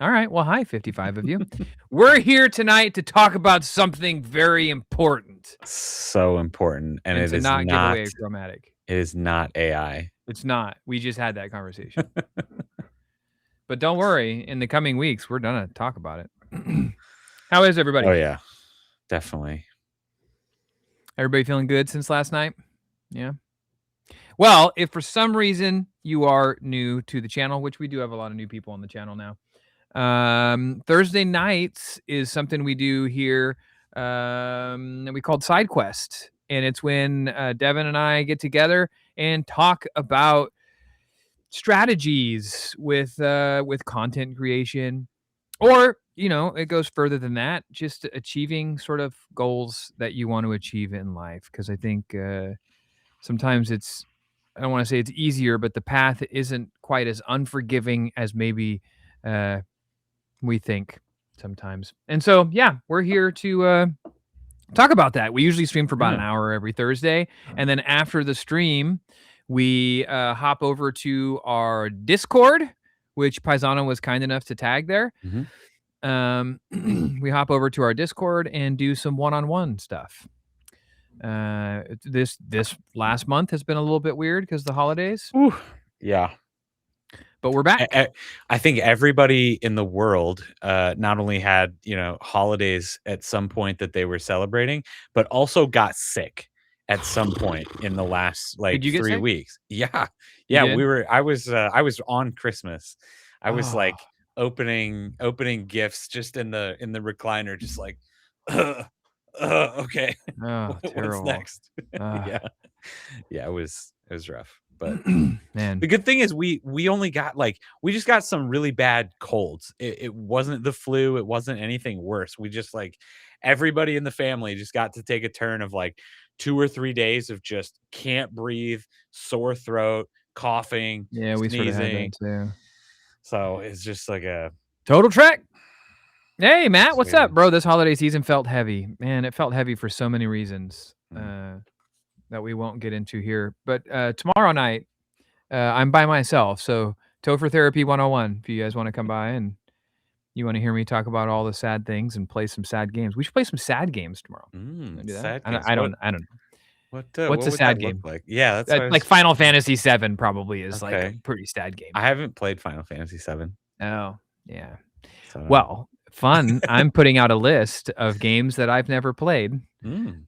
All right. Well, hi, 55 of you. We're here tonight to talk about something very important So important, and and it to is not give not away a chromatic. it is not AI. It's not. We just had that conversation. But don't worry, in the coming weeks, we're going to talk about it. How is everybody? Oh, yeah. Definitely. Everybody feeling good since last night? Yeah. Well, if for some reason you are new to the channel, which we do have a lot of new people on the channel now, Thursday nights is something we do here that we called SideQuest. And it's when Devin and I get together and talk about strategies with content creation, or it goes further than that, just achieving sort of goals that you want to achieve in life. Because I think sometimes I don't want to say it's easier, but the path isn't quite as unforgiving as maybe we think sometimes. And so, yeah, we're here to talk about that. We usually stream for about an hour every Thursday. And then after the stream, we hop over to our Discord, which Paisano was kind enough to tag there. We hop over to our Discord and do some one-on-one stuff. This last month has been a little bit weird because the holidays. Ooh, yeah. But we're back. I think everybody in the world not only had, holidays at some point that they were celebrating, but also got sick at some point in the last Did you get 3 sick? weeks. Yeah. You Yeah, did? I was on Christmas. I was Oh, opening gifts just in the recliner, just like, okay. oh, What's terrible. next? Ah. Yeah. Yeah, it was rough. But Man. the good thing is we only got we just got some really bad colds. It wasn't the flu, it wasn't anything worse. We just everybody in the family just got to take a turn of 2 or 3 days of just can't breathe, sore throat, coughing, Yeah, we sort of had that sneezing. too. So it's just like a Total Trek. Hey, Matt, what's up, sweetie. bro? This holiday season felt heavy. Man, it felt heavy for so many reasons Mm. that we won't get into here. But tomorrow night, I'm by myself. So, Topher Therapy 101, if you guys want to come by and you want to hear me talk about all the sad things and play some sad games. We should play some sad games tomorrow. Wanna do that? Sad I don't, games. I don't I don't know. What's What a would that sad look game? like? Yeah, that's what I Like was Final Fantasy 7 probably is like a okay. pretty sad game. I haven't played Final Fantasy 7. Oh, yeah. So, Well, fun. I'm putting out a list of games that I've never played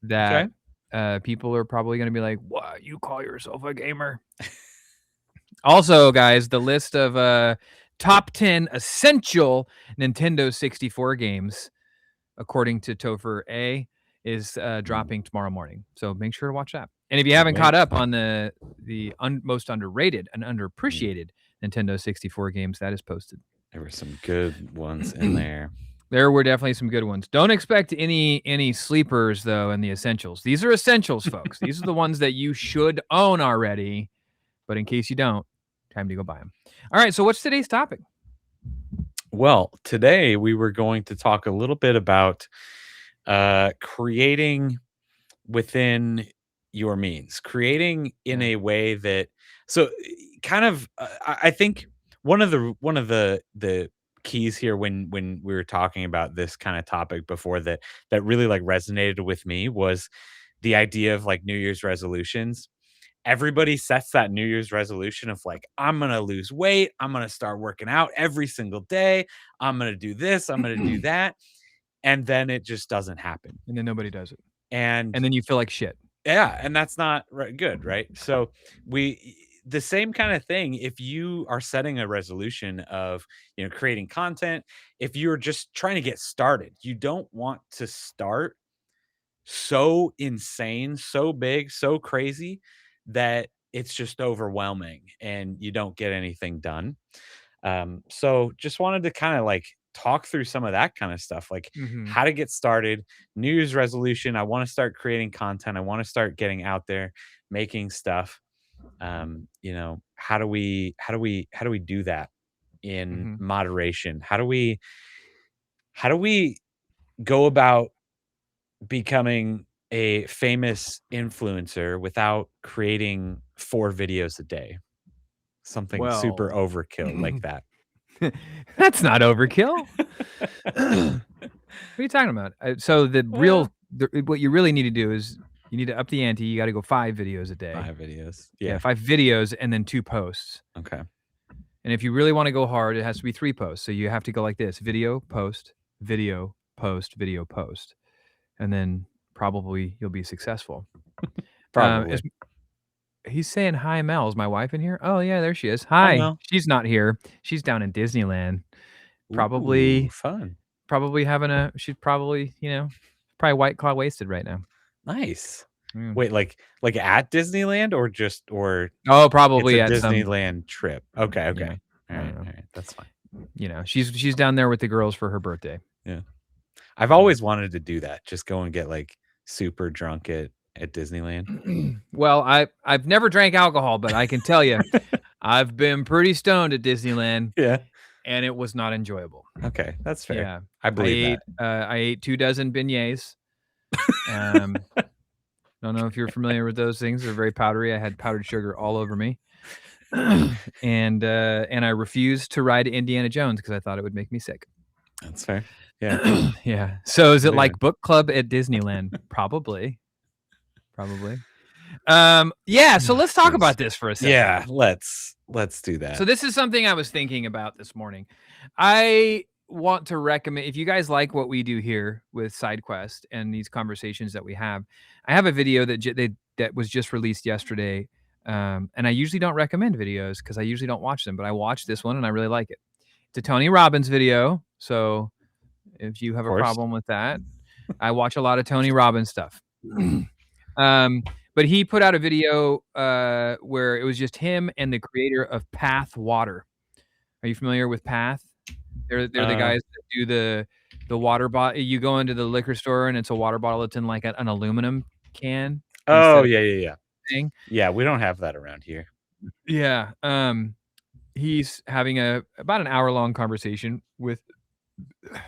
that okay. people are probably going to be like, "What? You call yourself a gamer?" Also, guys, the list of top 10 essential Nintendo 64 games, according to Topher A, is dropping tomorrow morning. So make sure to watch that. And if you Can't haven't wait. caught up on the most underrated and Mm. underappreciated Nintendo 64 games, that is posted. There were some good ones in there. There were definitely some good ones. Don't expect any sleepers though in the essentials. These are essentials, folks. These are the ones that you should own already. But in case you don't, time to go buy them. All right. So what's today's topic? Well, today we were going to talk a little bit about creating within your means, creating in Yeah. a way that kind of I think one of the keys here when we were talking about this kind of topic before that really resonated with me was the idea of New Year's resolutions. Everybody sets that New Year's resolution of I'm going to lose weight. I'm going to start working out every single day. I'm going to do this. I'm going to do that. And then it just doesn't happen. And then nobody does it. And And then you feel like shit. yeah, and that's not good, right? So the same kind of thing, if you are setting a resolution of, creating content, if you're just trying to get started, you don't want to start so insane, so big, so crazy that it's just overwhelming and you don't get anything done. So just wanted to kind of talk through some of that kind of stuff, Mm-hmm. how to get started, New Year's resolution. I want to start creating content. I want to start getting out there, making stuff. How do we do that in Mm-hmm. moderation? How do we go about becoming a famous influencer without creating 4 videos a day? Something super Well, overkill like that. That's not overkill. What are you talking about? So Well, what you really need to do is you need to up the ante. You got to go 5 videos a day. 5 videos. Yeah, Yeah. 5 videos and then 2 posts. Okay. And if you really want to go hard, it has to be 3 posts. So you have to go like this: video, post, video, post, video, post, and then probably you'll be successful. Probably. Is He's saying hi, Mel. Is my wife in here? Oh yeah, there she is. Hi, Hi. Mel. She's not here. She's down in Disneyland. Ooh, Probably fun. probably having a she's probably, probably White Claw wasted right now. Nice. Mm. Wait, like at Disneyland or Oh, it's a probably at some Disneyland trip? Okay, yeah, okay. I don't know. Alright, that's fine. She's down there with the girls for her birthday. Yeah. I've Yeah. always wanted to do that, just go and get, like, super drunk at Disneyland. Well, I've never drank alcohol, but I can tell you, I've been pretty stoned at Disneyland, Yeah. and it was not enjoyable. Okay, that's fair. Yeah. I believe that. I ate 2 dozen beignets. Um, don't know if you're familiar with those things. They're very powdery. I had powdered sugar all over me. And I refused to ride Indiana Jones because I thought it would make me sick. That's fair. Yeah. Yeah. So is it Completely. like book club at Disneyland? Probably. Yeah, so let's talk Jeez. about this for a second. Yeah, let's do that. So this is something I was thinking about this morning. I want to recommend, if you guys like what we do here with SideQuest and these conversations that we have, I have a video that was just released yesterday. And I usually don't recommend videos because I usually don't watch them, but I watched this one and I really like it. It's a Tony Robbins video. So if you have Of a course. problem with that, I watch a lot of Tony Robbins stuff. But he put out a video where it was just him and the creator of Path Water. Are you familiar with Path? They're the guys that do the water bottle. You go into the liquor store and it's a water bottle that's in like an aluminum can Oh, instead of yeah. thing. Yeah, we don't have that around here. Yeah. He's having about an hour-long conversation with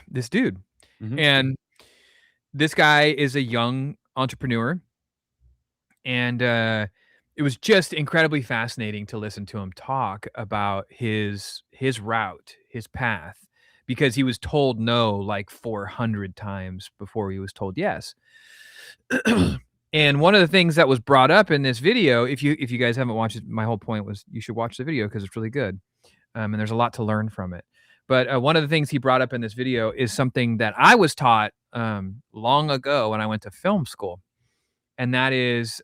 this dude. Mhm. And this guy is a young entrepreneur. And it was just incredibly fascinating to listen to him talk about his route, his path, because he was told no like 400 times before he was told yes. And one of the things that was brought up in this video, if you guys haven't watched it, my whole point was you should watch the video because it's really good, and there's a lot to learn from it. But one of the things he brought up in this video is something that I was taught long ago when I went to film school, and that is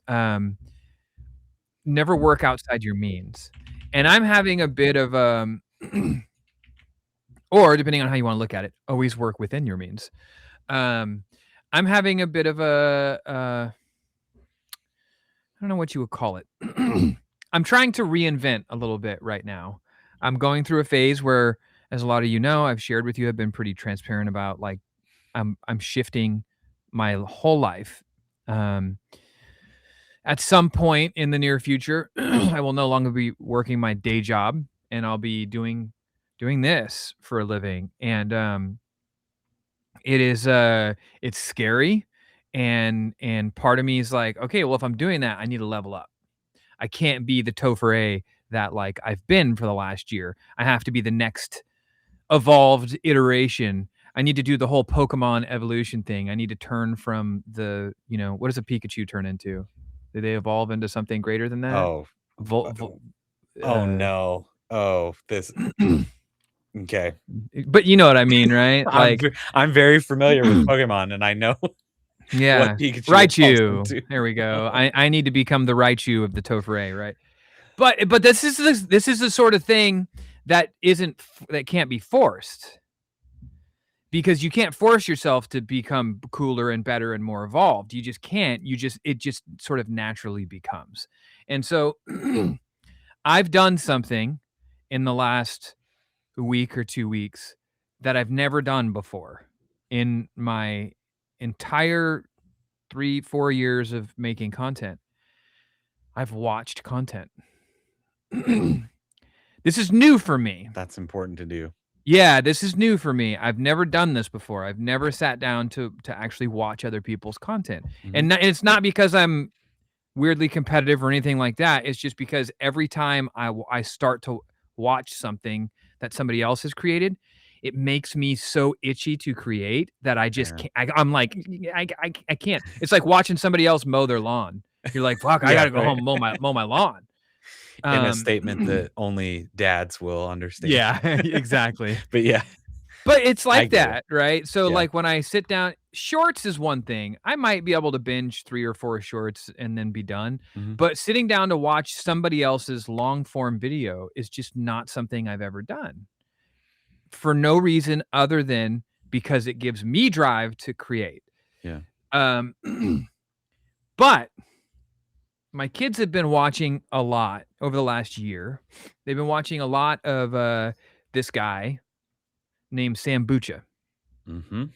never work outside your means. And I'm having a bit of or depending on how you want to look at it, always work within your means. I'm having a bit of I don't know what you would call it. I'm trying to reinvent a little bit right now. I'm going through a phase where, as a lot of you know, I've shared with you, I've been pretty transparent about like I'm shifting my whole life. At some point in the near future, I will no longer be working my day job and I'll be doing this for a living. And it is it's scary, and part of me is like, okay, well, if I'm doing that, I need to level up. I can't be the Topher that like I've been for the last year. I have to be the next evolved iteration. I need to do the whole Pokemon evolution thing. I need to turn from what does a Pikachu turn into? Do they evolve into something greater than that? Oh. Vol, vol, Oh, no. Oh, this okay. but you know what I mean, right? Like, I'm very familiar with Pokemon, and I know what yeah, Pikachu evolves Raichu. into. There we go. I need to become the Raichu of the Topher, right? But this is the sort of thing that can't be forced, because you can't force yourself to become cooler and better and more evolved. You just can't. It just sort of naturally becomes. And so I've done something in the last week or 2 weeks that I've never done before in my entire 3-4 years of making content. I've watched content. This is new for me. That's important to do. Yeah, this is new for me. I've never done this before. I've never sat down to actually watch other people's content. Mhm. And it's not because I'm weirdly competitive or anything like that. It's just because every time I start to watch something that somebody else has created, it makes me so itchy to create that I just Yeah. can't. I'm like, I can't. It's like watching somebody else mow their lawn. You're like, fuck, I Yeah, gotta go right. home mow my lawn. In a statement Um, that only dads will understand. yeah, exactly. But yeah, But it's I like get it. that, right? So, Yeah. like, when I sit down shorts is one thing. I might be able to binge 3 or 4 shorts and then be done, Mhm. but sitting down to watch somebody else's long form video is just not something I've ever done, for no reason other than because it gives me drive to create. Yeah. Um, but my kids have been watching a lot over the last year. They've been watching a lot of, this guy named Sam Bucha. Mhm.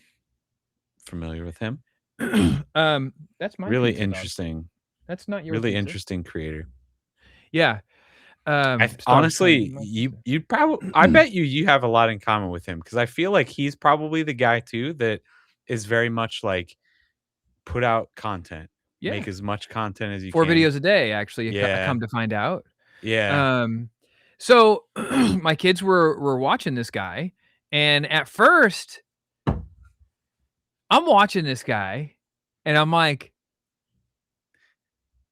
Familiar with him. That's my Really pizza, dog. interesting, That's not your really pizza. interesting creator. Yeah, dog's trying to eat Honestly, my you pizza. you'd probably I bet you have a lot in common with him because I feel like he's probably the guy too that is very much like put out content, Yeah, make as much content as you 4 can. videos a day, actually, I Yeah. come to find out. Yeah. Um, so my kids were watching this guy, and at first, I'm watching this guy, and I'm like,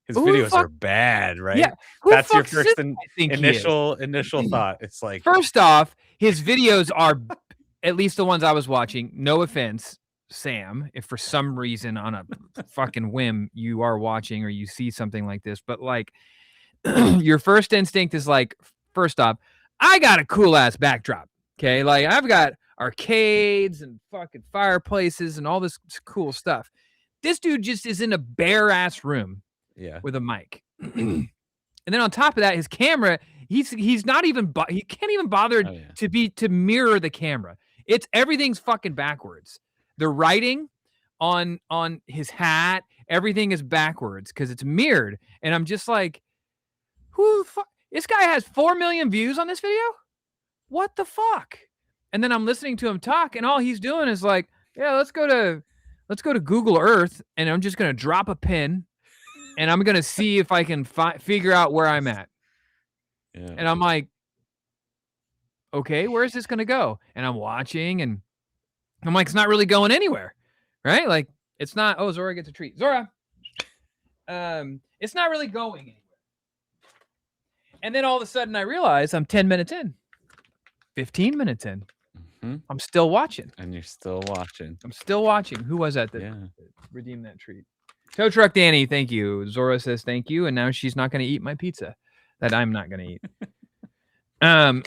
His "Who the videos fuck?" are bad, Yeah, right? "Who That's your fuck does this first guy think he is?" initial thought. It's like, First off, his videos are, at least the ones I was watching, no offense, Sam, if for some reason on a fucking whim you are watching or you see something like this, but, like, your first instinct is like, first off, I got a cool ass backdrop. Okay. Like I've got arcades and fucking fireplaces and all this cool stuff. This dude just is in a bare ass room yeah. with a mic. And then on top of that, his camera, he's not even he can't even bother Oh, yeah. to mirror the camera. It's everything's fucking backwards. The writing on his hat, everything is backwards because it's mirrored. And I'm just like, who the fuck? This guy has 4 million views on this video? What the fuck? And then I'm listening to him talk, and all he's doing is like, yeah, let's go to Google Earth, and I'm just gonna drop a pin, and I'm gonna see if I can figure out where I'm at. Yeah. And I'm like, okay, where's this gonna go? And I'm watching, and I'm like, it's not really going anywhere, right? Like, it's not. Oh, Zora gets a treat. Zora, it's not really going anywhere. And then all of a sudden, I realize I'm 10 minutes in, 15 minutes in. Mhm. I'm still watching. And you're still watching. I'm still watching. Who was that Yeah. redeemed that treat? Tow Truck Danny, thank you. Zora says thank you, and now she's not gonna eat my pizza that I'm not gonna eat. Um,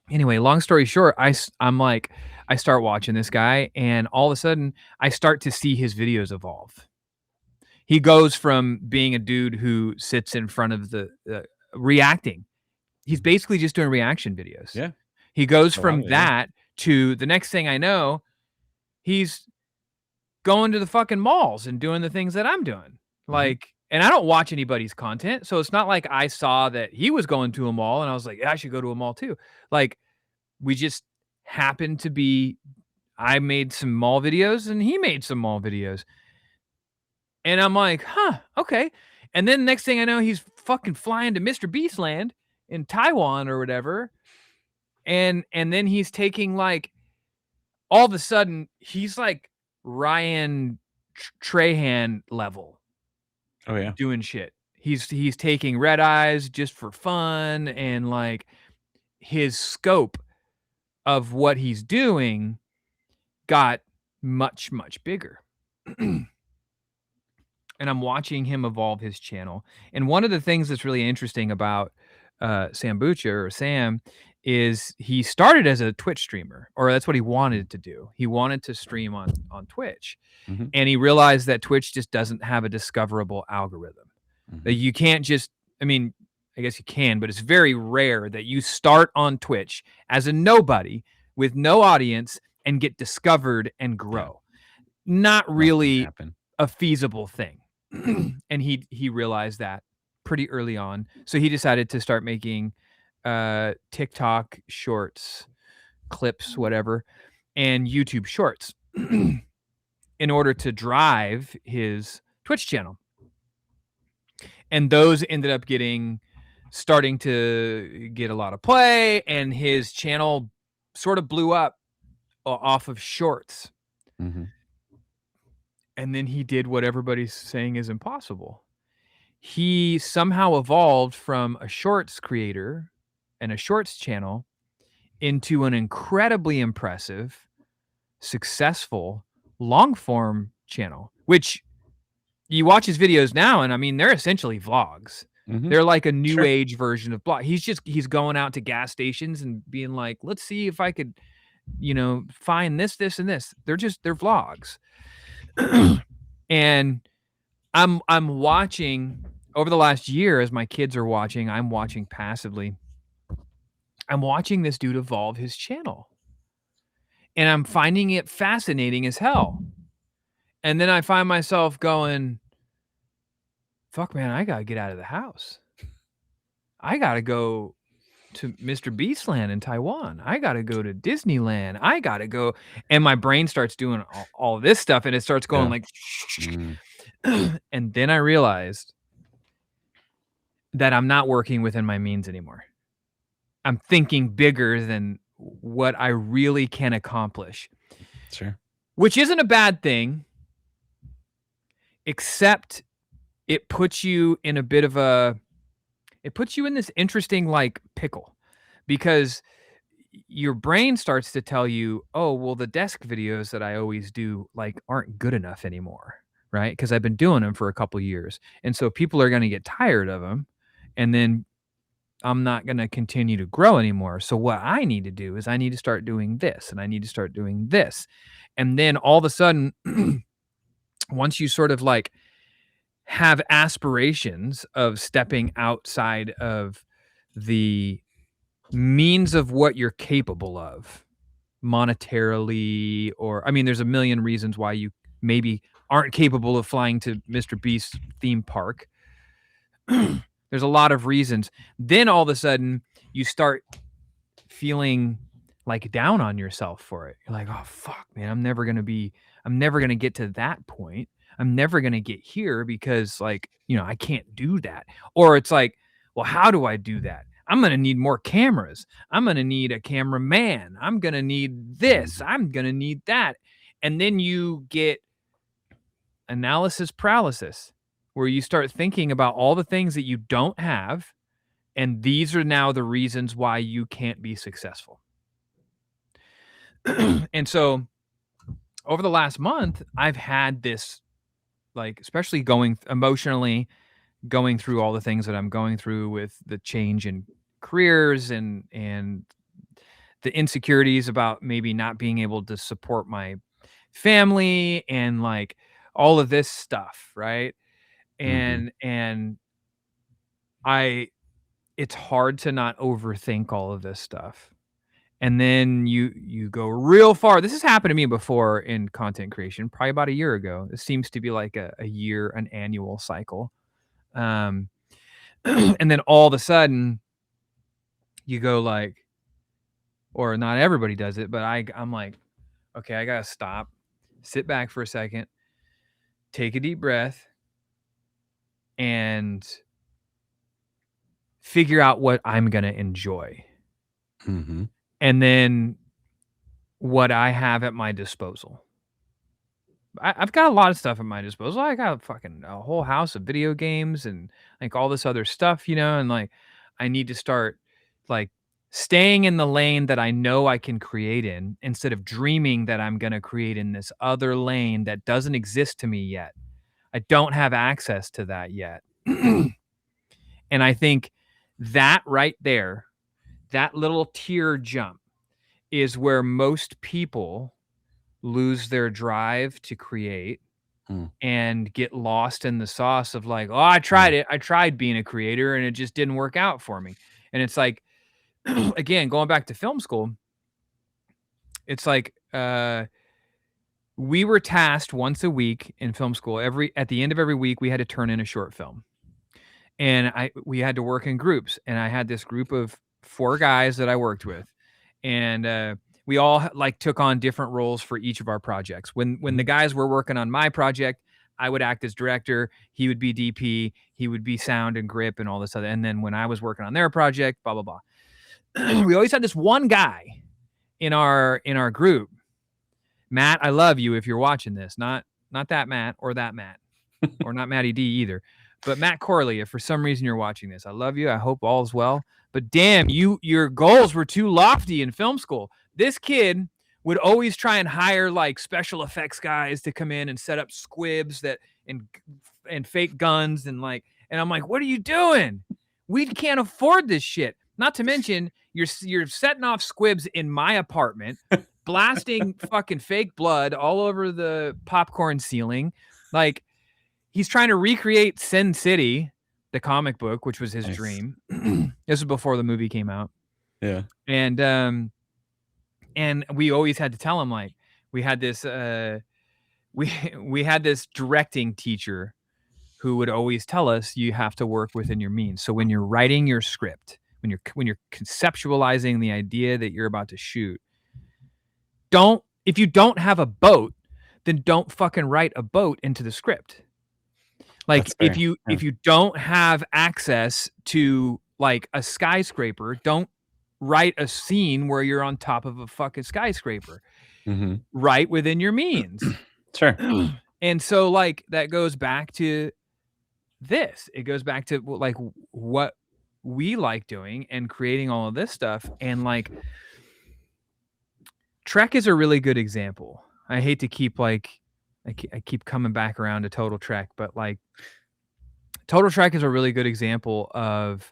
anyway, long story short, I'm like, I start watching this guy, and all of a sudden, I start to see his videos evolve. He goes from being a dude who sits in front of the reacting. He's basically just doing reaction videos. Yeah. He goes A lot from of it, yeah. that to the next thing I know, he's going to the fucking malls and doing the things that I'm doing. Mhm. Like, and I don't watch anybody's content, so it's not like I saw that he was going to a mall and I was like, yeah, I should go to a mall too. Like, we just happened to be. I made some mall videos and he made some mall videos, and I'm like, huh, okay. And then next thing I know, he's fucking flying to Mr. Beast land in Taiwan or whatever, and then he's taking like all of a sudden he's like Ryan Trahan level Oh, yeah. doing shit. He's taking red eyes just for fun, and like his scope of what he's doing got much bigger. And I'm watching him evolve his channel. And one of the things that's really interesting about Sambucha or Sam is he started as a Twitch streamer, or that's what he wanted to do. He wanted to stream on Twitch, Mhm. and he realized that Twitch just doesn't have a discoverable algorithm. That Mhm. you can't just, I mean, I guess you can, but it's very rare that you start on Twitch as a nobody with no audience and get discovered and Yeah. grow. Not That can really happen. a feasible thing. And he realized that pretty early on. So he decided to start making TikTok shorts, clips, whatever, and YouTube shorts in order to drive his Twitch channel. And those ended up getting starting to get a lot of play, and his channel sort of blew up off of shorts. Mhm. And then he did what everybody's saying is impossible. He somehow evolved from a shorts creator and a shorts channel into an incredibly impressive, successful long form channel, which you watch his videos now, and I mean, they're essentially vlogs. Mhm. They're like a new Sure. age version of blog. He's going out to gas stations and being like, let's see if I could, find this, this, and this. They're vlogs. And I'm watching over the last year as my kids are watching, I'm watching passively. I'm watching this dude evolve his channel. And I'm finding it fascinating as hell. And then I find myself going, fuck man, I gotta get out of the house. I gotta go to Mr. Beastland in Taiwan. I gotta go to Disneyland. I gotta go. And my brain starts doing all this stuff and it starts going Yeah. like, Mm. and then I realized that I'm not working within my means anymore. I'm thinking bigger than what I really can accomplish, Sure. which isn't a bad thing, except it puts you in a bit of a it puts you in this interesting like pickle because your brain starts to tell you, "Oh, well the desk videos that I always do like aren't good enough anymore." Right? Because I've been doing them for a couple years. And so people are going to get tired of them and then I'm not going to continue to grow anymore. So what I need to do is I need to start doing this and I need to start doing this. And then all of a sudden, once you sort of like have aspirations of stepping outside of the means of what you're capable of monetarily, or I mean, there's a million reasons why you maybe aren't capable of flying to Mr. Beast's theme park. There's a lot of reasons. Then all of a sudden, you start feeling like down on yourself for it. You're like, "Oh fuck, man, I'm never going to get to that point. I'm never going to get here because like, I can't do that." Or it's like, "Well, how do I do that? I'm going to need more cameras. I'm going to need a cameraman. I'm going to need this. Mhm. I'm going to need that." And then you get analysis paralysis where you start thinking about all the things that you don't have, and these are now the reasons why you can't be successful. And so over the last month, I've had this, like, especially going emotionally, going through all the things that I'm going through with the change in careers and the insecurities about maybe not being able to support my family and like all of this stuff, right? Mhm. And I it's hard to not overthink all of this stuff. And then you go real far. This has happened to me before in content creation, probably about a year ago. This seems to be like a year, an annual cycle. Um, and then all of a sudden you go like, or not everybody does it, but I'm like, okay, I gotta stop, sit back for a second, take a deep breath, and figure out what I'm gonna enjoy. Mhm. And then what I have at my disposal. I've got a lot of stuff at my disposal. I got fucking a whole house of video games and like all this other stuff, and like I need to start like staying in the lane that I know I can create in instead of dreaming that I'm going to create in this other lane that doesn't exist to me yet. I don't have access to that yet. And I think that right there, that little tier jump is where most people lose their drive to create Mm. and get lost in the sauce of like, "Oh, I tried Mm. it. I tried being a creator and it just didn't work out for me." And it's like, again, going back to film school, it's like, we were tasked once a week in film school. At the end of every week, we had to turn in a short film. And we had to work in groups, and I had this group of 4 guys that I worked with, and, we all, like, took on different roles for each of our projects. When the Mhm. guys were working on my project, I would act as director, he would be DP, he would be sound and grip and all this other. And then when I was working on their project, blah blah blah. We always had this one guy in our group. Matt, I love you if you're watching this. Not that Matt or that Matt or not Matty D either. But Matt Corley, if for some reason you're watching this, I love you. I hope all's well. But damn, your goals were too lofty in film school. This kid would always try and hire like special effects guys to come in and set up squibs that and fake guns and I'm like, what are you doing? We can't afford this shit. Not to mention you're setting off squibs in my apartment, blasting fucking fake blood all over the popcorn ceiling. Like he's trying to recreate Sin City, the comic book, which was his Nice. dream. This was before the movie came out. Yeah. And we always had to tell him like we had this we had this directing teacher who would always tell us you have to work within your means. So when you're writing your script, when you're conceptualizing the idea that you're about to shoot, if you don't have a boat, then don't fucking write a boat into the script. Like That's fair. Yeah. if you don't have access to like a skyscraper, don't write a scene where you're on top of a fucking skyscraper. Mhm. Write within your means. Sure. And so like that goes back to this. It goes back to like what we like doing and creating all of this stuff. And like Trek is a really good example. I hate to keep like I keep coming back around to Total Trek, but like Total Trek is a really good example of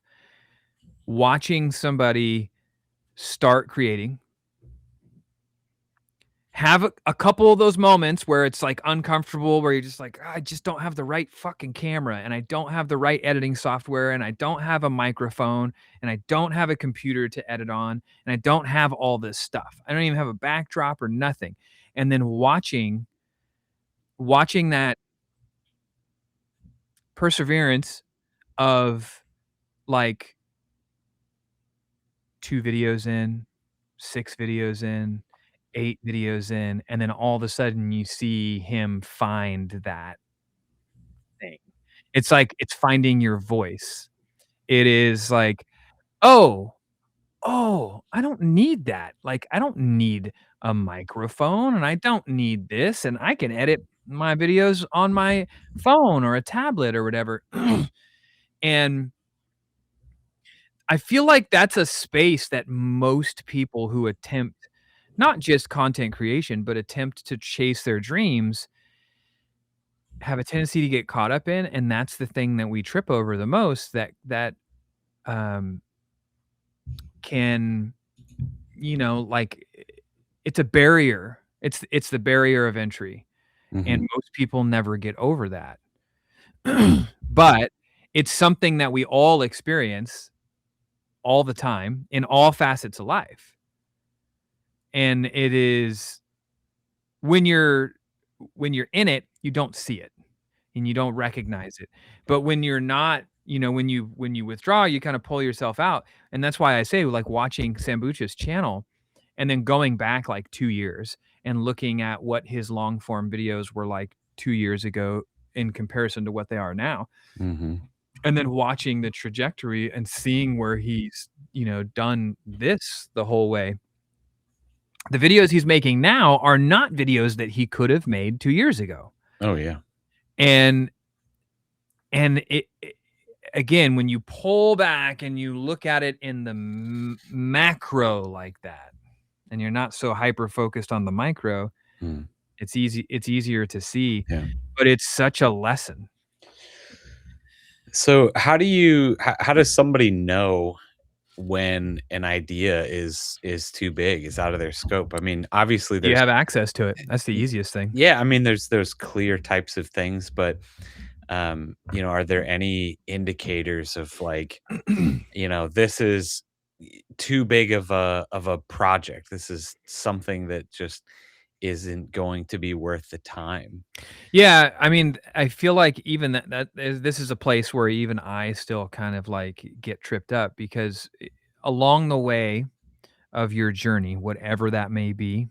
watching somebody start creating, have a couple of those moments where it's like uncomfortable, where you're just like, I just don't have the right fucking camera and I don't have the right editing software and I don't have a microphone and I don't have a computer to edit on and I don't have all this stuff. I don't even have a backdrop or nothing. And then watching that perseverance of like 2 videos in, 6 videos in, 8 videos in, and then all of a sudden you see him find that thing. It's like it's finding your voice. It is like, "Oh, oh, I don't need that. Like, I don't need a microphone, and I don't need this, and I can edit my videos on my phone or a tablet or whatever." And I feel like that's a space that most people who attempt not just content creation, but attempt to chase their dreams have a tendency to get caught up in, and that's the thing that we trip over the most um, can, like, it's a barrier. It's the barrier of entry, and Mhm. most people never get over that. But it's something that we all experience all the time in all facets of life. And it is when you're in it, you don't see it and you don't recognize it. But when you're not, when you withdraw, you kind of pull yourself out. And that's why I say like watching Sambucha's channel and then going back like 2 years and looking at what his long form videos were like 2 years ago in comparison to what they are now. Mhm. And then watching the trajectory and seeing where he's, done this the whole way. The videos he's making now are not videos that he could have made 2 years ago. Oh, yeah. And it again, when you pull back and you look at it in the macro like that, and you're not so hyper focused on the micro, Mm. it's easier to see, Yeah. but it's such a lesson. So how does somebody know when an idea is too big, is out of their scope? I mean, obviously You there's have access to it. That's the easiest thing. yeah, I mean there's clear types of things, but are there any indicators of like, this is too big of a project. This is something that just isn't going to be worth the time. Yeah, I mean, I feel like even this is a place where even I still kind of like get tripped up because along the way of your journey, whatever that may be,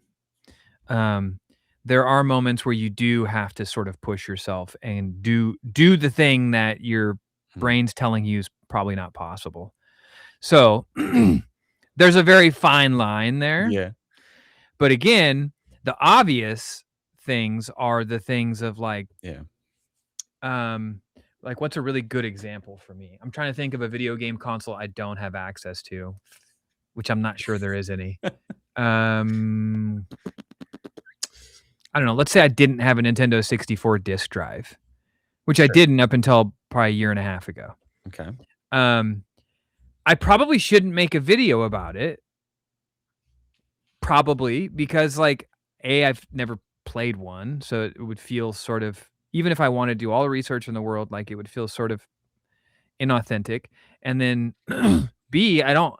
um, there are moments where you do have to sort of push yourself and do the thing that your Mm. brain's telling you is probably not possible. So, there's a very fine line there, Yeah. but again, the obvious things are the things of Yeah. um, what's a really good example for me? I'm trying to think of a video game console I don't have access to, which I'm not sure there is any. Um, I don't know, let's say I didn't have a Nintendo 64 disk drive, which I Sure. didn't up until probably a year and a half ago. Okay. Um, I probably shouldn't make a video about it, probably because I've never played one, so it would feel sort of, even if I wanna do all the research in the world, it would feel sort of inauthentic, and then B, I don't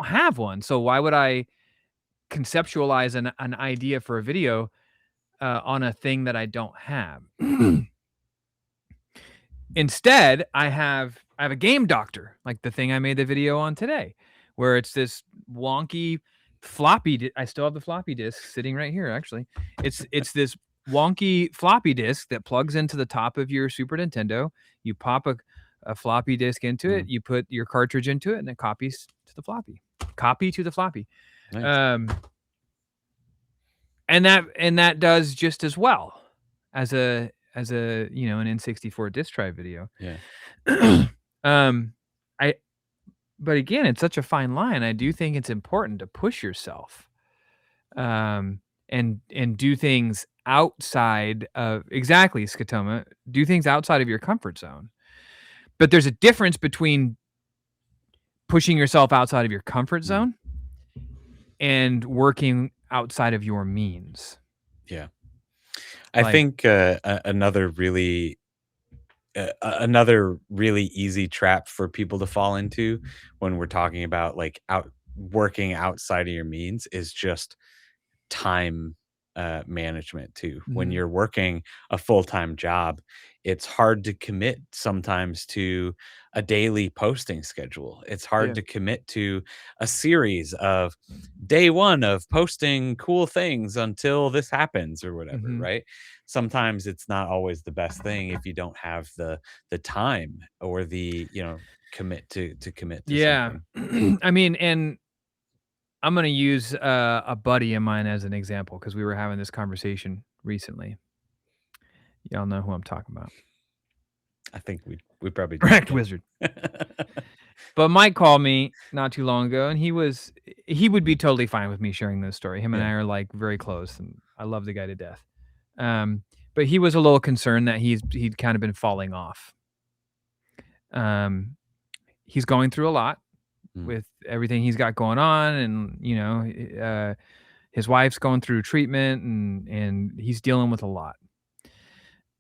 have one, so why would I conceptualize an idea for a video, on a thing that I don't have? Instead, I have a game doctor, like the thing I made the video on today, where it's this wonky I still have the floppy disk sitting right here, actually. It's this wonky floppy disk that plugs into the top of your Super Nintendo. You pop a floppy disk into Mm. it, you put your cartridge into it, and it copies to the floppy. Copy to the floppy. Nice. Um, and that does just as well as an N64 disk drive video. Yeah. um, I but again, it's such a fine line. I do think it's important to push yourself, and do things outside of exactly, Scotoma, do things outside of your comfort zone. But there's a difference between pushing yourself outside of your comfort Mm. zone and working outside of your means. Yeah. I Like, think, another really easy trap for people to fall into when we're talking about, like, out working outside of your means is just time, management too. When mhm, you're working a full-time job, it's hard to commit sometimes to a daily posting schedule. It's hard yeah, to commit to a series of day 1 of posting cool things until this happens or whatever, mhm. right? Sometimes it's not always the best thing if you don't have the time or commit to Yeah. something. I mean, and I'm gonna use, a buddy of mine as an example because we were having this conversation recently. Y'all know who I'm talking about. I think we probably do, Correct yeah. wizard. But Mike called me not too long ago, and he would be totally fine with me sharing this story. Him and Yeah. I are, very close, and I love the guy to death. Um, but he was a little concerned that he'd kind of been falling off. Um, he's going through a lot Mm. with everything he's got going on, and, his wife's going through treatment, and he's dealing with a lot.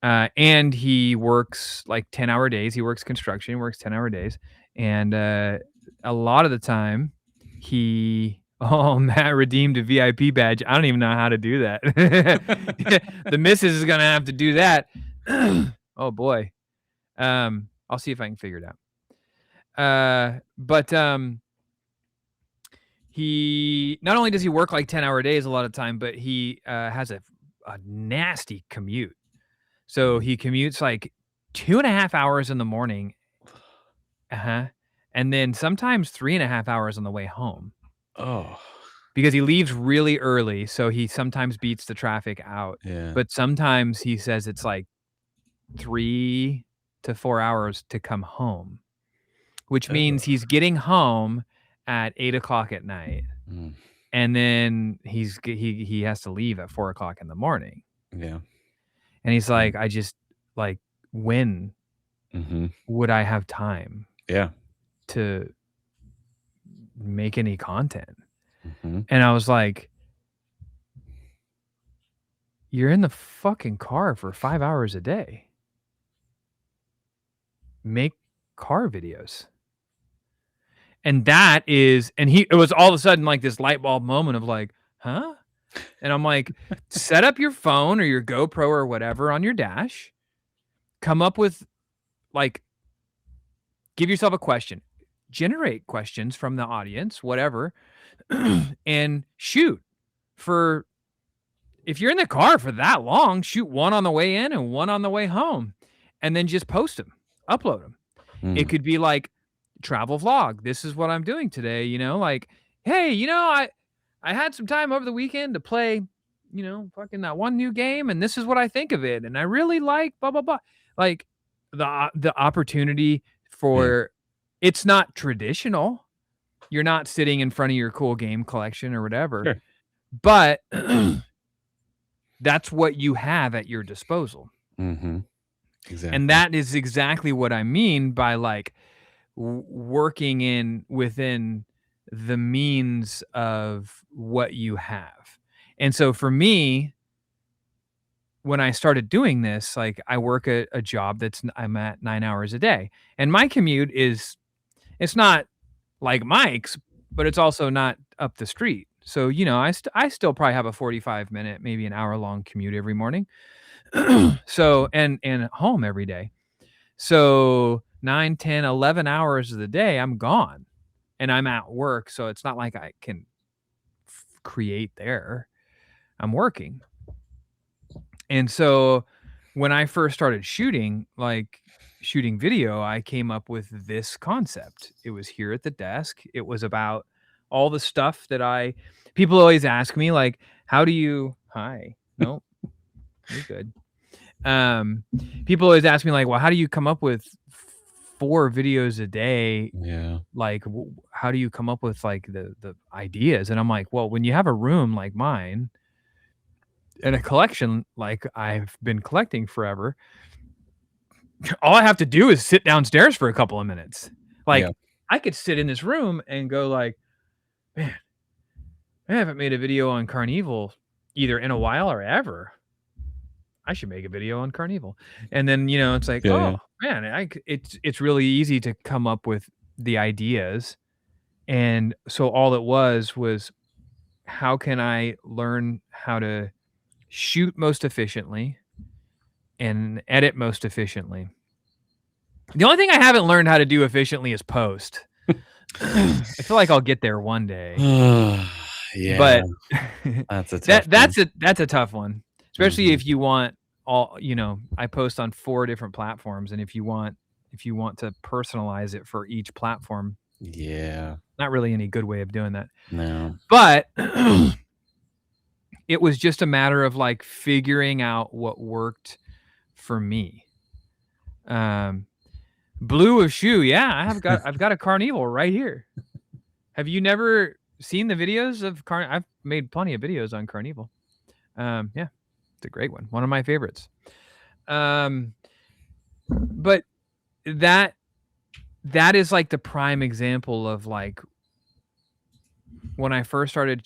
And he works, 10-hour days. He works construction, he works 10-hour days, and, a lot of the time, he oh, Matt redeemed a VIP badge. I don't even know how to do that. The missus is gonna have to do that. Oh, boy. I'll see if I can figure it out. But he not only does he work, 10-hour days a lot of time, but he, has a nasty commute. So Mm. he commutes 2.5 hours in the morning, uh-huh, and then sometimes 3.5 hours on the way home Oh, because he leaves really early, so he sometimes beats the traffic out, yeah. but sometimes he says it's 3 to 4 hours to come home, which Oh. means he's getting home at 8 o'clock at night, Mm. and then he has to leave at 4 o'clock in the morning, Yeah. and he's Yeah. like, "I just like, when Mhm. would I have time Yeah. to make any content?" Mhm. And I was like, "You're in the fucking car for 5 hours a day. Make car videos." And it was all of a sudden this light bulb moment of "Huh?" And I'm like, "Set up your phone or your GoPro or whatever on your dash. Come up with like give yourself a question. Generate questions from the audience, whatever, and shoot for if you're in the car for that long, shoot one on the way in and one on the way home, and then just post them, upload them. It Mm, could be like travel vlog. This is what I'm doing today, like, hey, I had some time over the weekend to play, fucking that one new game, and this is what I think of it, and I really like blah blah blah. Like the opportunity yeah, for it's not traditional. You're not sitting in front of your cool game collection or whatever, sure. but that's what you have at your disposal. Mhm. And Exactly. that is exactly what I mean by like working in within the means of what you have. And so for me, when I started doing this, like I work a job I'm at 9 hours a day. And my commute it's not like Mike's, but it's also not up the street. So, I still probably have a 45-minute, maybe an hour long commute every morning. So, and home every day. So 9, 10, 11 hours of the day, I'm gone and I'm at work. So it's not like I can create there. I'm working. And so when I first started shooting, like shooting video, I came up with this concept. It was here at the desk. It was about all the stuff people always ask me, like, how do you, hi, no, you're good. Um, People always ask me, like, well, how do you come up with 4 videos a day? Yeah. Like, how do you come up with like the ideas? And I'm like, well, when you have a room like mine and a collection like I've been collecting forever, all I have to do is sit downstairs for a couple of minutes. Yeah. Like, I could sit in this room and go like, man, I haven't made a video on Carnival either in a while or ever. I should make a video on Carnival. And then, it's like, Yeah, oh yeah. man, it's really easy to come up with the ideas. And so all it was how can I learn how to shoot most efficiently and edit most efficiently? The only thing I haven't learned how to do efficiently is post. I feel like I'll get there one day, Yeah, but that's a tough one. that's a tough one, especially Mhm. if you want I post on 4 different platforms, and if you want to personalize it for each platform, Yeah. not really any good way of doing that. No. But it was just a matter of like figuring out what worked for me. Um, Blue of shoe, yeah, I've got a Carnival right here. Have you never seen the videos of I've made plenty of videos on Carnival. Yeah, it's a great one of my favorites. Um, but that that is like the prime example of like when I first started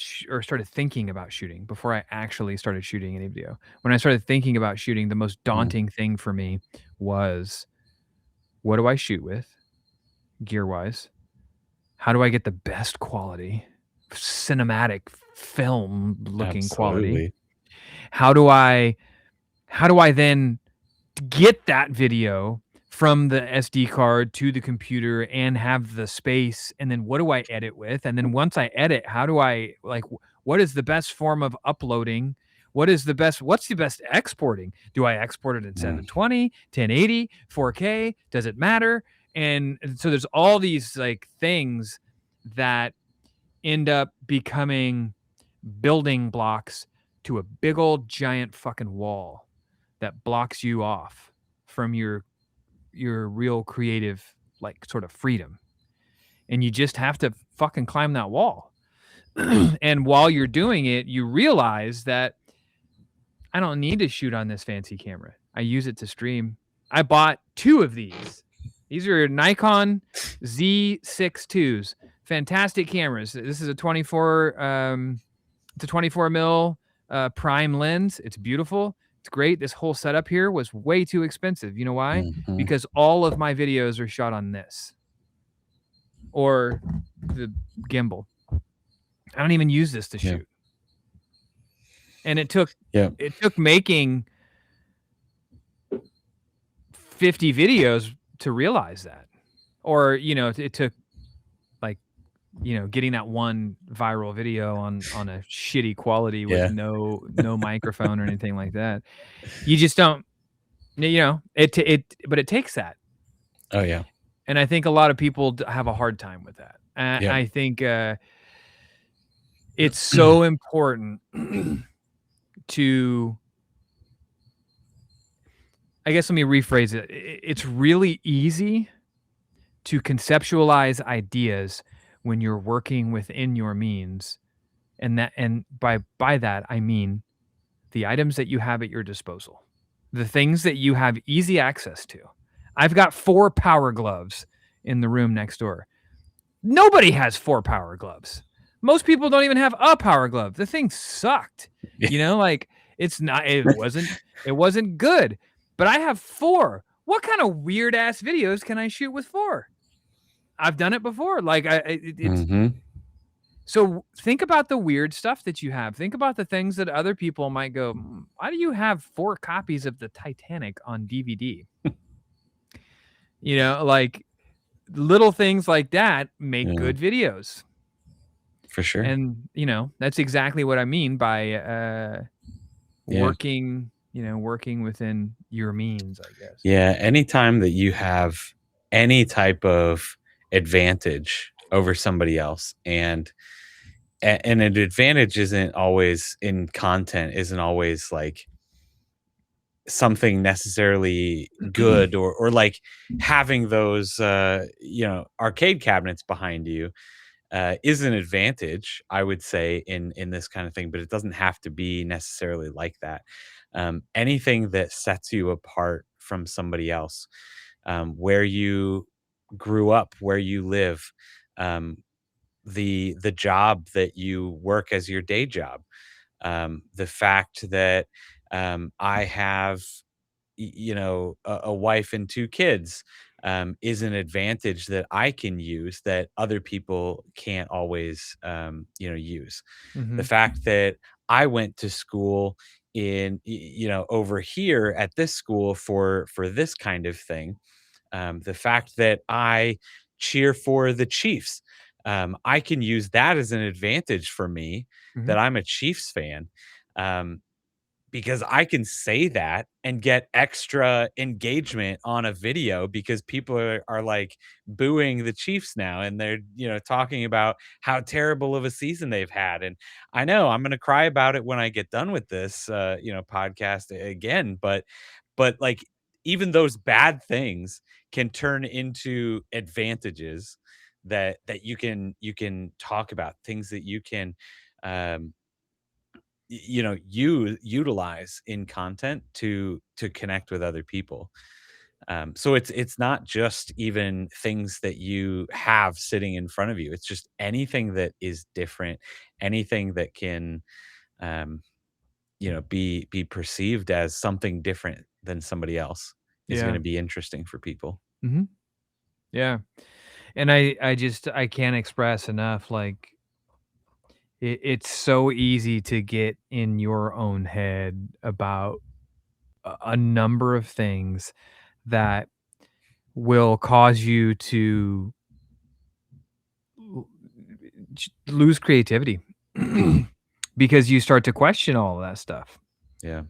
thinking about shooting before I actually started shooting any video. When I started thinking about shooting, the most Mm, daunting thing for me was what do I shoot with gear wise? How do I get the best quality, cinematic film looking quality? absolutely. How do I then get that video from the SD card to the computer and have the space? And then what do I edit with? And then once I edit, how do I like what is the best form of uploading? What's the best exporting? Do I export it in Mm, 720, 1080, 4K? Does it matter? And so there's all these like things that end up becoming building blocks to a big old giant fucking wall that blocks you off from your real creative like sort of freedom. And you just have to fucking climb that wall. And while you're doing it, you realize that I don't need to shoot on this fancy camera. I use it to stream. I bought 2 of these. These are Nikon Z6 IIs. Fantastic cameras. This is a 24 mil prime lens. It's beautiful. It's great. This whole setup here was way too expensive. You know why? mhm. Because all of my videos are shot on this or the gimbal. I don't even use this to Yeah. shoot. And Yeah. it took making 50 videos to realize that. Or, it took like getting that one viral video on a shitty quality with Yeah. no microphone or anything like that. You just don't, but it takes that. Oh, yeah. And I think a lot of people have a hard time with that. Yep. I think it's so important to, I guess let me rephrase it. It's really easy to conceptualize ideas when you're working within your means. And by that I mean the items that you have at your disposal, the things that you have easy access to. I've got 4 power gloves in the room next door. Nobody has 4 power gloves. Most people don't even have a power glove. The thing sucked. Yeah. Like it wasn't good. But I have 4. What kind of weird ass videos can I shoot with 4? I've done it before. Like it's Mhm. so think about the weird stuff that you have. Think about the things that other people might go, why do you have 4 copies of the Titanic on DVD? Like little things like that make Yeah. good videos. For sure. And, that's exactly what I mean by Yeah. working within your means, I guess. Yeah, anytime that you have any type of advantage over somebody else, and an advantage isn't always in content, isn't always like something necessarily good, or like having those arcade cabinets behind you is an advantage, I would say, in this kind of thing, but it doesn't have to be necessarily like that. Anything that sets you apart from somebody else, where you grew up, where you live, um, the job that you work as your day job, the fact that I have a wife and 2 kids, is an advantage that I can use that other people can't always use. The Mhm. fact that I went to school over here at this school for this kind of thing, the fact that I cheer for the Chiefs, I can use that as an advantage for me, Mhm. that I'm a Chiefs fan. Um, because I can say that and get extra engagement on a video, because people are like booing the Chiefs now, and they're, talking about how terrible of a season they've had. And I know I'm going to cry about it when I get done with this, podcast again. But like, even those bad things can turn into advantages that you can talk about, things that you can, um, you utilize in content to connect with other people. So it's not just even things that you have sitting in front of you, it's just anything that is different, anything that can, um be perceived as something different than somebody else, is going Yeah. to be interesting for people. Mhm. Yeah. And I can't express enough, like, it's so easy to get in your own head about a number of things that will cause you to l lose creativity because you start to question all of that stuff, Yeah.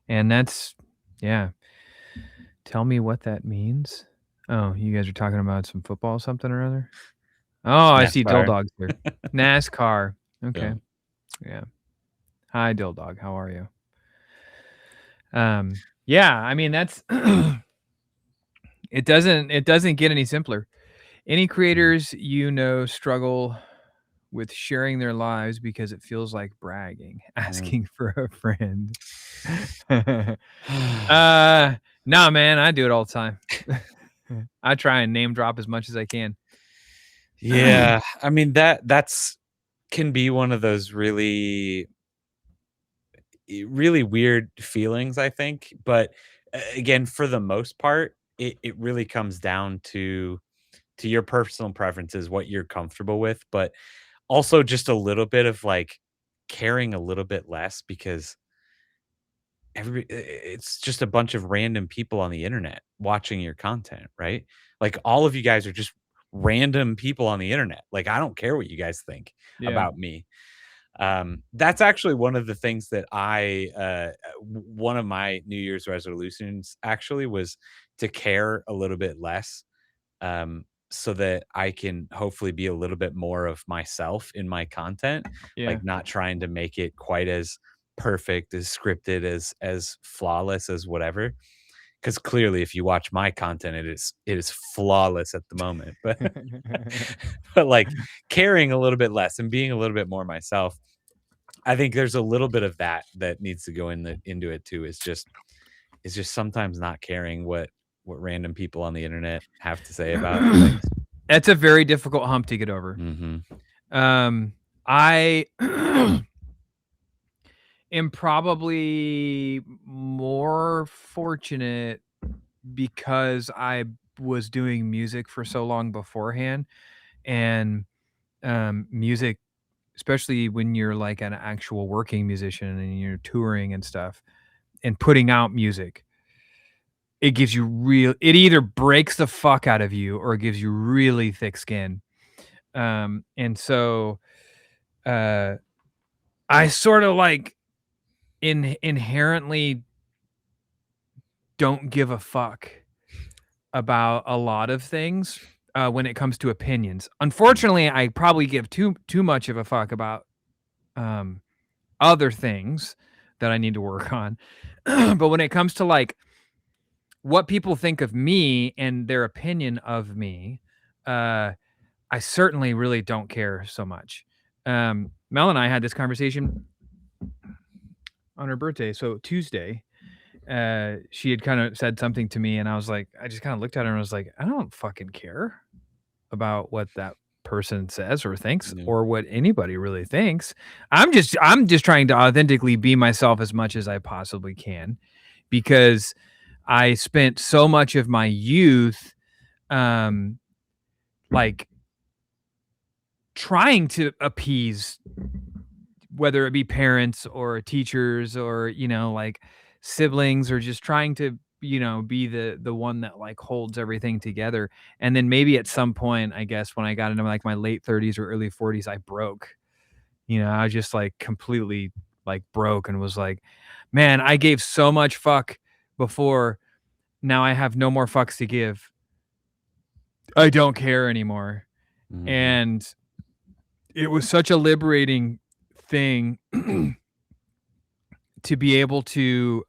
and that's yeah. Tell me what that means? Oh, you guys are talking about some football something or other? Oh, I see Dill NASCAR. Dog's here. NASCAR. Yeah. Okay. Yeah. Hi, Dill Dog. How are you? Yeah, I mean, that's it doesn't get any simpler. Any Mm. creators struggle with sharing their lives because it feels like bragging, Yeah. asking for a friend. Uh, nah, man, I do it all the time. I try and name drop as much as I can. Yeah, I mean, that's can be one of those really weird feelings, I think. But again, for the most part, it really comes down to your personal preferences, what you're comfortable with, but also just a little bit of like caring a little bit less, because it's just a bunch of random people on the internet watching your content, right? Like, all of you guys are just random people on the internet. Like, I don't care what you guys think Yeah. about me. That's actually one of the things that one of my New Year's resolutions actually was to care a little bit less, so that I can hopefully be a little bit more of myself in my content, Yeah. like not trying to make it quite as perfect, as scripted, as flawless as whatever. Because clearly, if you watch my content, it is flawless at the moment. But but like caring a little bit less and being a little bit more myself, I think there's a little bit of that needs to go into it too. Is just sometimes not caring what random people on the internet have to say about things. That's a very difficult hump to get over. Mhm. I am probably more fortunate because I was doing music for so long beforehand, and, music, especially when you're, like, an actual working musician and you're touring and stuff and putting out music, it gives you real it either breaks the fuck out of you or it gives you really thick skin. And so, uh, I sorta, like, inherently don't give a fuck about a lot of things, when it comes to opinions. Mm, Unfortunately, I probably give too much of a fuck about, um, other things that I need to work on. But when it comes to, like, what people think of me and their opinion of me, uh, I certainly really don't care so much. Mel and I had this conversation on her birthday, so Tuesday. She had kinda said something to me, and I just kinda looked at her and was like, "I don't fucking care about what that person says or thinks yeah, or what anybody really thinks. I'm just trying to authentically be myself as much as I possibly can because I spent so much of my youth, um, like, trying to appease whether it be parents or teachers or, like, siblings or just trying to, be the one that, like, holds everything together, and then maybe at some point, I guess, when I got into, like, my late 30s or early 40s, I broke. I just, like, completely, like, broke and was like, "Man, I gave so much fuck before, now I have no more fucks to give. I don't care anymore." mhm, And it was such a liberating thing to be able to,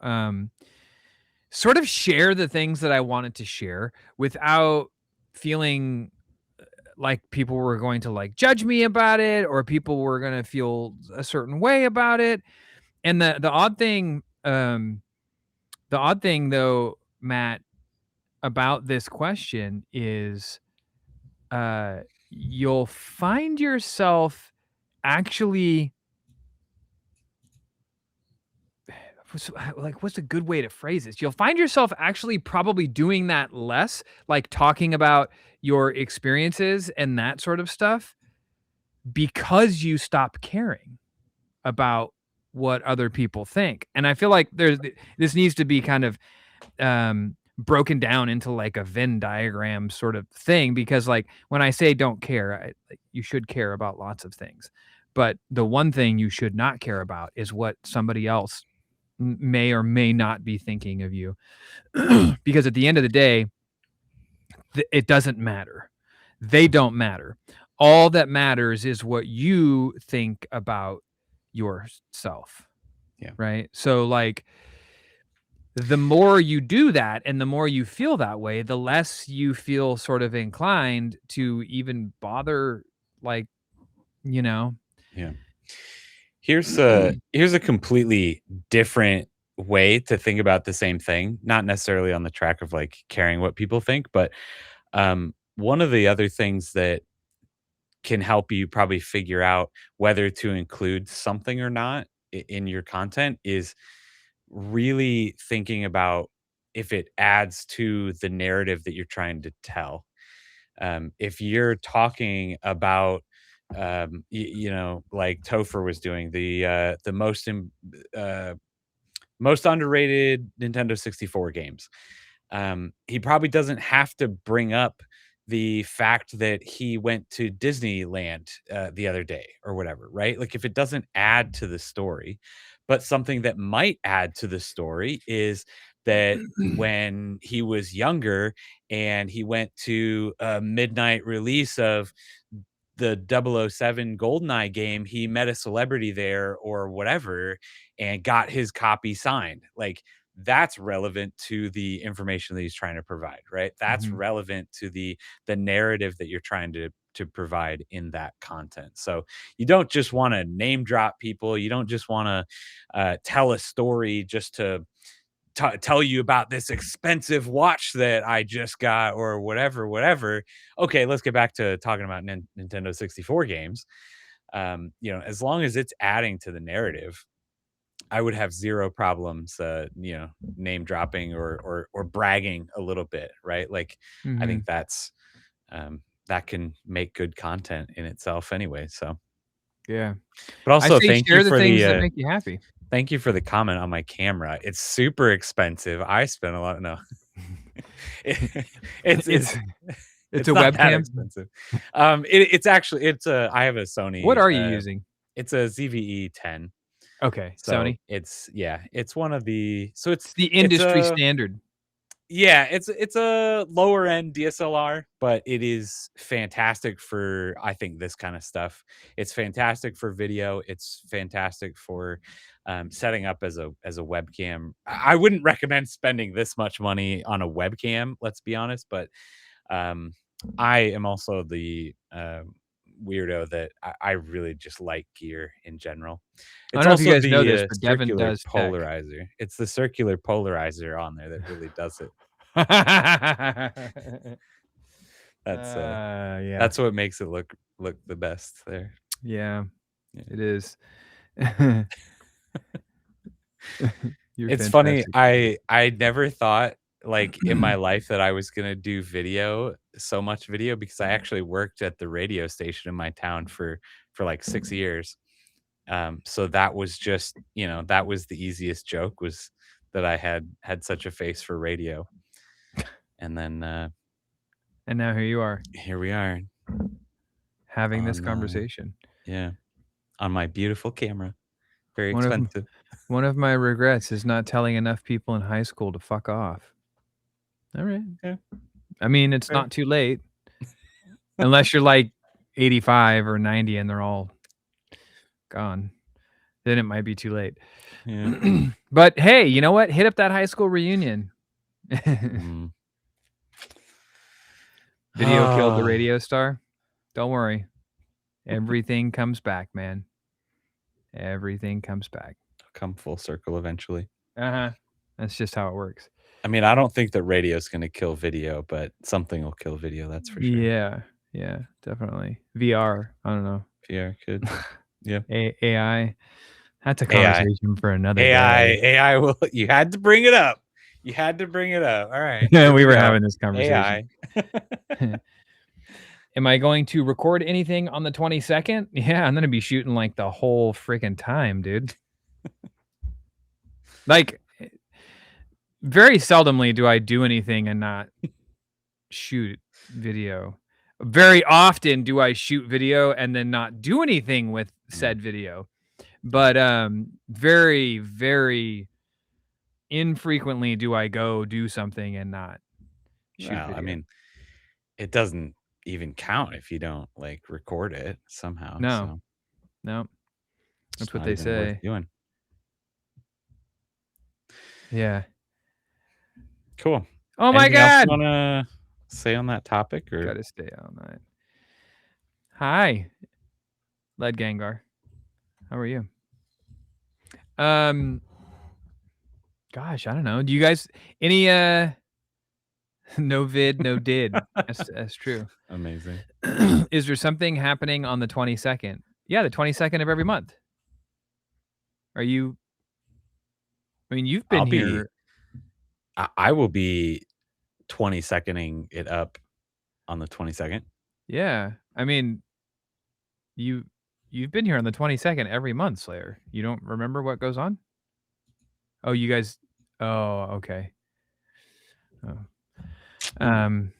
sort of share the things that I wanted to share without feeling like people were going to, like, judge me about it or people were gonna feel a certain way about it. And the odd thing though, Matt, about this question is, uh, you'll find yourself actually what's a good way to phrase this? You'll find yourself actually probably doing that less, like talking about your experiences and that sort of stuff because you stop caring about what other people think. And I feel like this needs to be kind of broken down into like a Venn diagram sort of thing because like when I say don't care, like, you should care about lots of things. But the one thing you should not care about is what somebody else may or may not be thinking of you. Because at the end of the day, it doesn't matter. They don't matter. All that matters is what you think about yourself, yeah, right? So, like, the more you do that and the more you feel that way, the less you feel sort of inclined to even bother, like, you know? yeah. Here's a completely different way to think about the same thing, not necessarily on the track of, like, caring what people think, but, one of the other things that can help you probably figure out whether to include something or not in your content is really thinking about if it adds to the narrative that you're trying to tell. If you're talking about, like Topher was doing the most underrated Nintendo 64 games. He probably doesn't have to bring up the fact that he went to Disneyland the other day or whatever, right? Like if it doesn't add to the story, but something that might add to the story is that when he was younger and he went to a midnight release of the 007 GoldenEye game, he met a celebrity there or whatever and got his copy signed. Like that's relevant to the information that he's trying to provide, right? That's Mhm. relevant to the narrative that you're trying to provide in that content. So you don't just want to name drop people. You don't just want to tell a story just to tell you about this expensive watch that I just got or whatever, whatever. Okay, let's get back to talking about Nintendo 64 games. As long as it's adding to the narrative, I would have zero problems, name dropping or bragging a little bit, right? Like, I think Mhm. that can make good content in itself anyway. So, Yeah. but I also say share the things that make you happy. thank you for the comment on my camera. It's super expensive. I spent a lot. No, it, it's It's it's a it's not that webcam? expensive. It's actually I have a What Sony. are you using? It's a ZVE 10. Okay, So Sony. it's one of the so It's the it's industry a standard. yeah, it's a lower end DSLR, but it is fantastic for I think this kind of stuff. It's fantastic for video. It's fantastic for setting up as a webcam. I wouldn't recommend spending this much money on a webcam. Let's be honest, but um, I am also the weirdo that I really just like gear in general. I don't It's know if you also guys know the this, but Devin circular does tech. polarizer. It's the circular polarizer on there that really does it. That's Yeah. that's what makes it look the best there. Yeah, Yeah. it is. You're It's funny, fantastic. I never thought, like, in my life that I was gonna do video, so much video, because I actually worked at the radio station in my town for, like, 6 years. So that was just that was the easiest joke was that I had such a face for radio. And then, And now here you are, here we are having this on, conversation. yeah, on my beautiful camera. Very One of m expensive. one of my regrets is not telling enough people in high school to fuck off. Alright. Yeah, I mean, it's fair. not too late, unless you're, like, 85 or 90 and they're all gone. Then it might be too late. Yeah. But, hey, you know what? Hit up that high school reunion. Mm. Video killed the radio star? Don't worry. Everything comes back, man. Everything comes back. Come full circle eventually. Uh-huh. That's just how it works. I mean, I don't think that radio is gonna kill video, but something will kill video, that's for sure. Yeah. Yeah, definitely. VR, I don't know. VR could. Yeah. AI. That's a AI. conversation for another AI day. AI will you had to bring it up. You had to bring it up. Alright, Yeah, here we we were go. having this conversation. AI. Am I going to record anything on the 22nd? Yeah, I'm gonna be shooting, like, the whole freaking time, dude. Like, very seldomly do I do anything and not shoot video. Very often do I shoot video and then not do anything with Mm. said video. But, very, very infrequently do I go do something and not shoot Well, I video. mean, it doesn't even count if you don't, like, record it somehow, No, so no, it's that's what not they even worth say. doing. Yeah. Cool. Oh my Anything else you god! wanna say on that topic or Gotta stay all night. Hi, Led Gengar. How are you? Um, gosh, I don't know. Do you guys any, no vid, no did. That's true. amazing? Is there something happening on the 22nd? Yeah, the 22nd of every month. Are you I mean, you've been I'll be here. I will be 20-seconding it up on the 22nd. Yeah. I mean, you you've been here on the 22nd every month, Slayer. You don't remember what goes on? Oh, you guys oh, okay. Oh. Hmm. Um,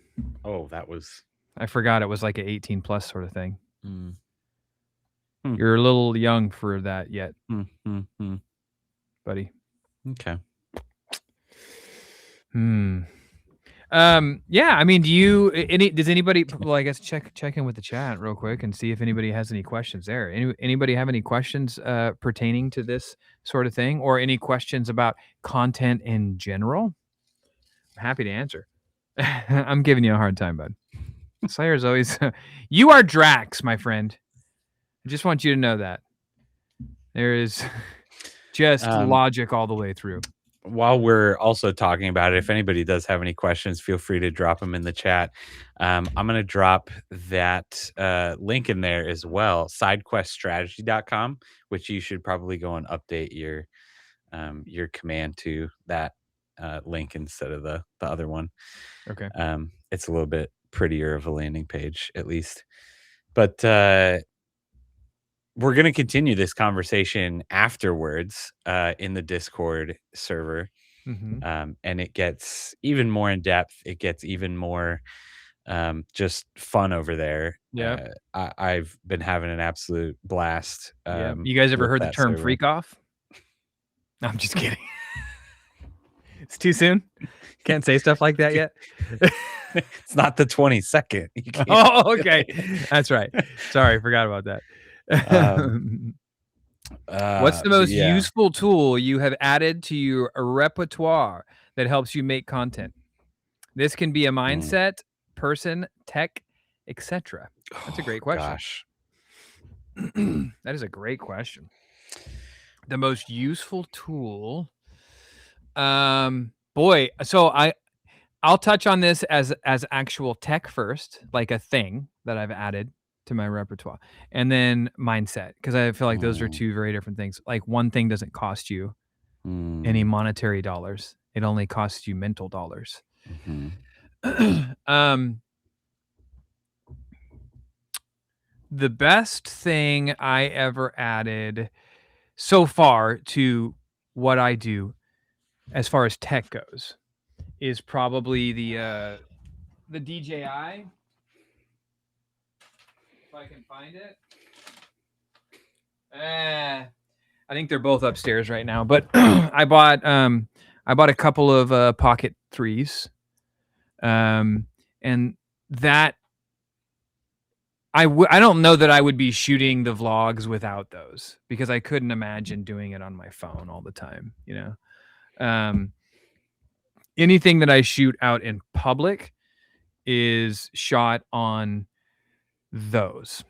Oh, that was I forgot it was like an 18 plus sort of thing. Mm. Hmm. You're a little young for that yet, Hmm. buddy. Okay. Yeah, I mean, does anybody, well, I guess check in with the chat real quick and see if anybody has any questions there. Anybody have any questions pertaining to this sort of thing, or any questions about content in general? I'm happy to answer. I'm giving you a hard time, bud. Slayer's always you are Drax, my friend. I just want you to know that. There is just logic all the way through. While we're also talking about it, if anybody does have any questions, feel free to drop them in the chat. I'm going to drop that link in there as well, sidequeststrategy.com, which you should probably go and update your command to that link instead of the other one. Okay. It's a little bit prettier of a landing page, at least. But we're going to continue this conversation afterwards in the Discord server. And it gets even more in depth. It gets even more just fun over there. Yeah. I've been having an absolute blast. Yeah. You guys ever with heard the that term server. freak off? No, I'm just kidding. It's too soon. Can't say stuff like that yet. It's not the 22nd. Oh, okay. That's right. Sorry, forgot about that. What's the most useful tool you have added to your repertoire that helps you make content? This can be a mindset, person, tech, etc. That's a great question. Gosh. That is a great question. The most useful tool. Boy, so I'll touch on this as actual tech first, like a thing that I've added to my repertoire, and then mindset, because I feel like those are two very different things. Like, one thing doesn't cost you any monetary dollars; it only costs you mental dollars. The best thing I ever added so far to what I do, as far as tech goes, is probably the DJI. If I can find it. I think they're both upstairs right now, but I bought a couple of Pocket 3s. And that I don't know that I would be shooting the vlogs without those, because I couldn't imagine doing it on my phone all the time, you know. Anything that I shoot out in public is shot on those.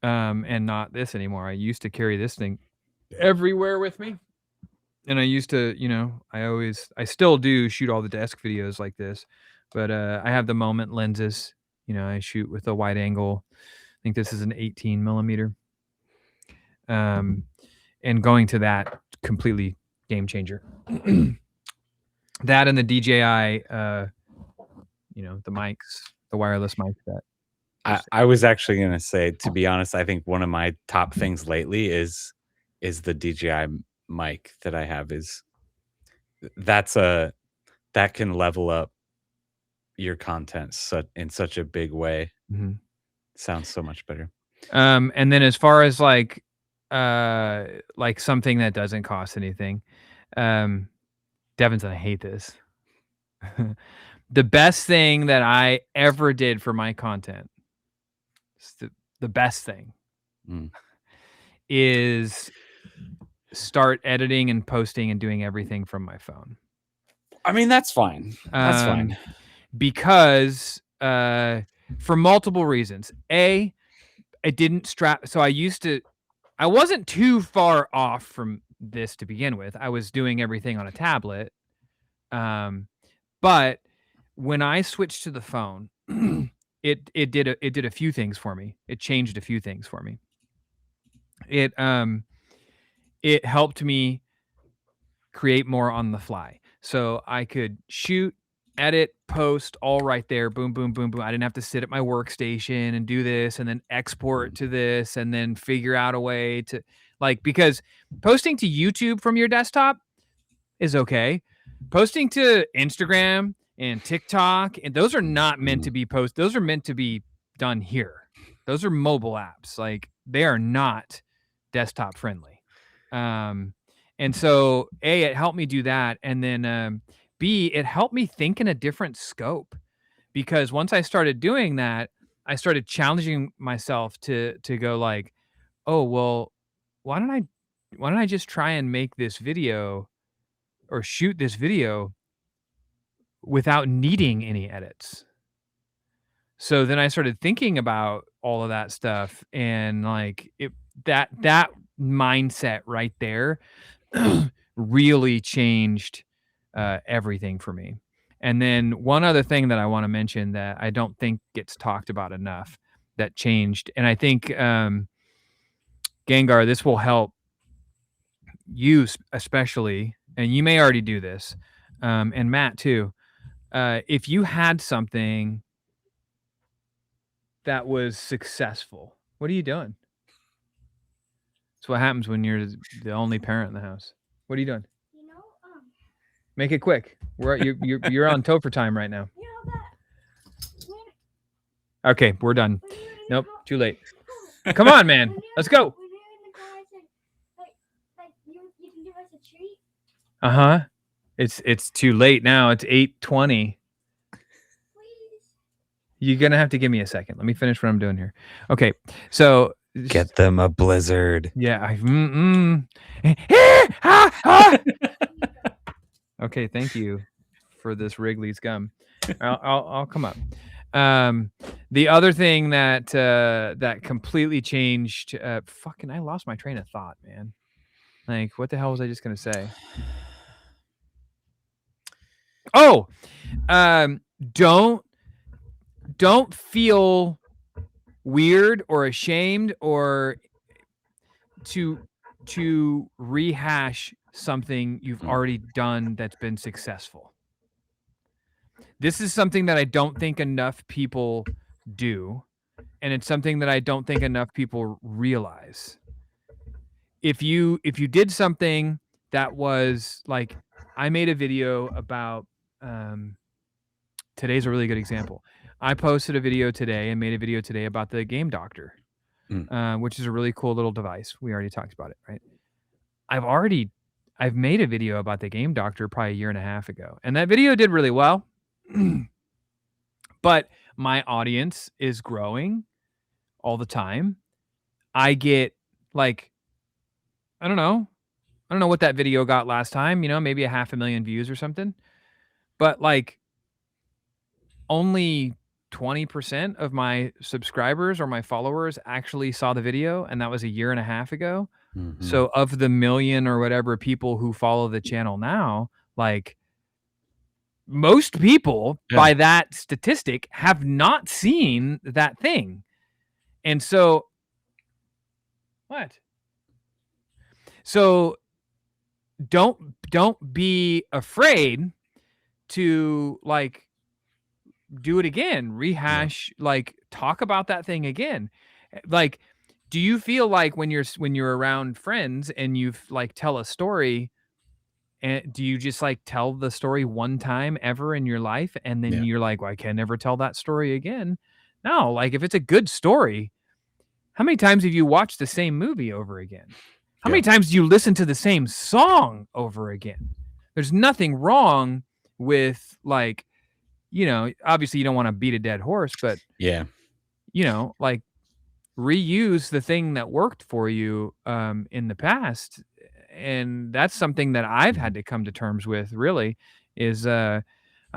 And not this anymore. I used to carry this thing everywhere with me. And I used to, you know, I still do shoot all the desk videos like this, but I have the moment lenses. You know, I shoot with a wide angle. I think this is an 18 millimeter. And going to that, completely game changer. That and the DJI, you know, the mics, the wireless mics. That I was actually going to say, to be honest, I think one of my top things lately is the DJI mic that I have. That can level up your content in such a big way. Sounds so much better. And then as far as like something that doesn't cost anything, Devin's gonna hate this. The best thing that I ever did for my content, the best thing, is start editing and posting and doing everything from my phone. I mean, that's fine. That's fine. Because for multiple reasons. A, it didn't strap. So I wasn't too far off from this to begin with. I was doing everything on a tablet. But when I switched to the phone, it did a few things for me. It changed a few things for me. It helped me create more on the fly. So I could shoot, edit, post all right there. Boom, boom, boom, boom. I didn't have to sit at my workstation and do this and then export to this and then figure out a way to, like, because posting to YouTube from your desktop is okay. Posting to Instagram and TikTok, and those are not meant to Mhm. be those are meant to be done here. Those are mobile apps. Like, they are not desktop friendly. Um, and so A, it helped me do that, and then, B, it helped me think in a different scope, because once I started doing that, I started challenging myself to go like, "Oh, well, why don't I why don't I just try and make this video or shoot this video without needing any edits?" So then I started thinking about all of that stuff, and like that mindset right there really changed everything for me. And then one other thing that I want to mention that I don't think gets talked about enough that changed, and I think Gengar, this will help you especially, and you may already do this, and Matt too. If you had something that was successful, what are you doing? It's what happens when you're the only parent in the house. What are you doing? Make it quick. You're on Topher time right now. Okay, we're done. Nope, too late. Come on, man. Let's go. Uh-huh. It's too late now. It's 8:20. You're gonna have to give me a second. Let me finish what I'm doing here. Okay, so Get them a blizzard. yeah, okay, thank you for this Wrigley's gum. I'll come up. The other thing that that completely changed, fucking, I lost my train of thought, man. Like, what the hell was I just gonna say? Oh, don't feel weird or ashamed or to rehash something you've already done that's been successful. This is something that I don't think enough people do, and it's something that I don't think enough people realize. If you did something that was like, I made a video about, today's a really good example. I posted a video today and made a video today about the Game Doctor, which is a really cool little device. We already talked about it, right? I've made a video about the Game Doctor probably a year and a half ago, and that video did really well. But my audience is growing all the time. I get like, I don't know. I don't know what that video got last time, maybe 500,000 views or something. But like, only 20% of my subscribers or my followers actually saw the video, and that was a year and a half ago. So of the million or whatever people who follow the channel now, like, most people by that statistic have not seen that thing. And so what? So don't be afraid to like do it again, rehash, like talk about that thing again. Like, do you feel like when you're around friends and you've like tell a story, and do you just like tell the story one time ever in your life and then you're like, well, I can never tell that story again? No, like if it's a good story, how many times have you watched the same movie over again? How many times do you listen to the same song over again? There's nothing wrong with like, obviously you don't want to beat a dead horse, but like reuse the thing that worked for you in the past. And that's something that I've had to come to terms with, really, is I'm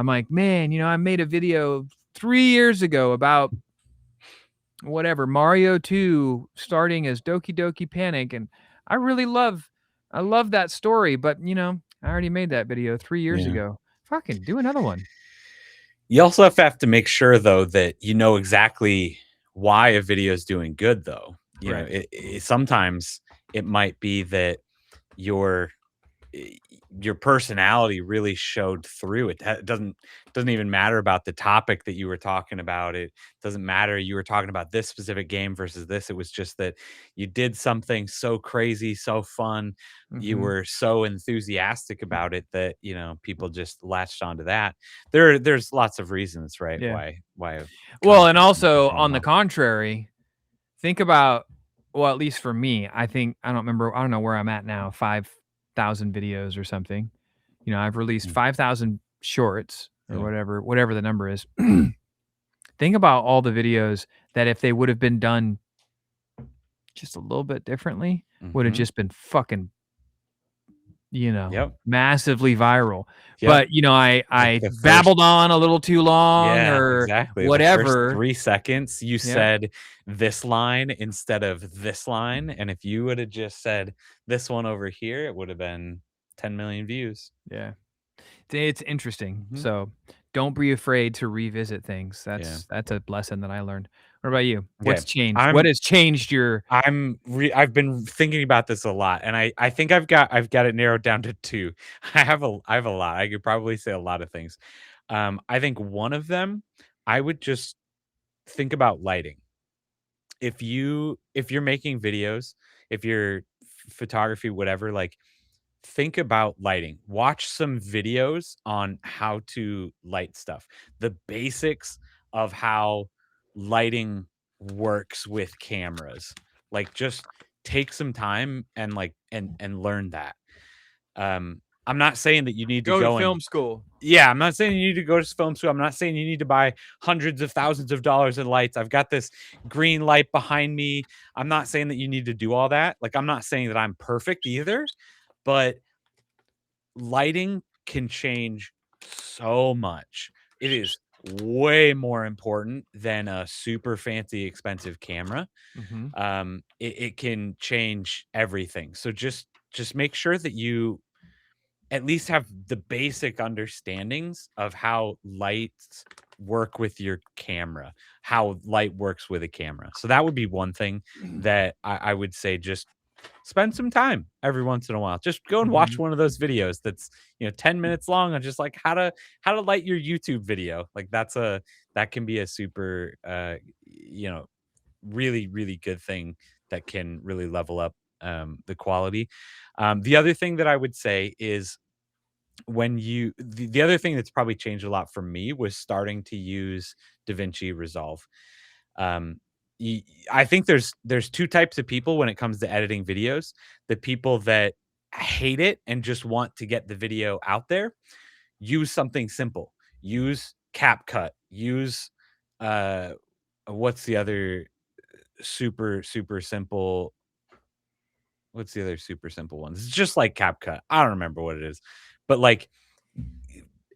like, man, I made a video 3 years ago about whatever, Mario 2 starting as Doki Doki Panic, and I love that story, but I already made that video 3 years ago. Fucking do another one. You also have to make sure though that you know exactly why a video is doing good though. You know, sometimes it might be that you're y your personality really showed through. It doesn't even matter about the topic that you were talking about. It doesn't matter you were talking about this specific game versus this. It was just that you did something so crazy, so fun. You Mhm. were so enthusiastic about it that, people just latched onto that. There's lots of reasons, right, Yeah. why Well, and content can also, perform on the well. contrary, think about, well, at least for me, I don't know where I'm at now, 5,000 videos or something. I've released Mm, 5,000 shorts or yeah. whatever the number is. Think about all the videos that if they would have been done just a little bit differently, would have Mhm. just been fucking, Yep. massively viral. Yep. But, I Like I the first babbled on a little too long Yeah, or exactly. The first whatever. 3 seconds, you Yep. said this line instead of this line, and if you woulda just said this one over here, it would have been 10,000,000 views. Yeah. It's interesting. Mhm. So, don't be afraid to revisit things. Yeah. That's a lesson that I learned. What about you? Okay. What's changed? What I'm has changed your I've been thinking about this a lot, and I think I've got it narrowed down to 2. I have a lot. I could probably say a lot of things. I think one of them, I would just think about lighting. If you're making videos, if you're photography, whatever, like, think about lighting. Watch some videos on how to light stuff. The basics of how lighting works with cameras. Like, just take some time and, like, and learn that. I'm not saying that you need to go to go and film school? yeah, I'm not saying you need to go to film school. I'm not saying you need to buy hundreds of thousands of dollars in lights. I've got this green light behind me. I'm not saying that you need to do all that. Like, I'm not saying that I'm perfect either, but lighting can change so much. It is way more important than a super fancy expensive camera. Mhm. It can change everything. So just make sure that you at least have the basic understandings of how lights work with your camera, how light works with a camera. So that would be one thing that I would say, just spend some time every once in a while. Just go and watch Mhm. one of those videos that's 10 minutes long on just like how to light your YouTube video. Like, that can be a super really, really good thing that can really level up the quality. The other thing that I would say is, the other thing that's probably changed a lot for me was starting to use DaVinci Resolve. Um, I think there's two types of people when it comes to editing videos. The people that hate it and just want to get the video out there, use something simple. Use CapCut. Use uh, what's the other super simple? What's the other super simple ones? It's just like CapCut. I don't remember what it is, but like,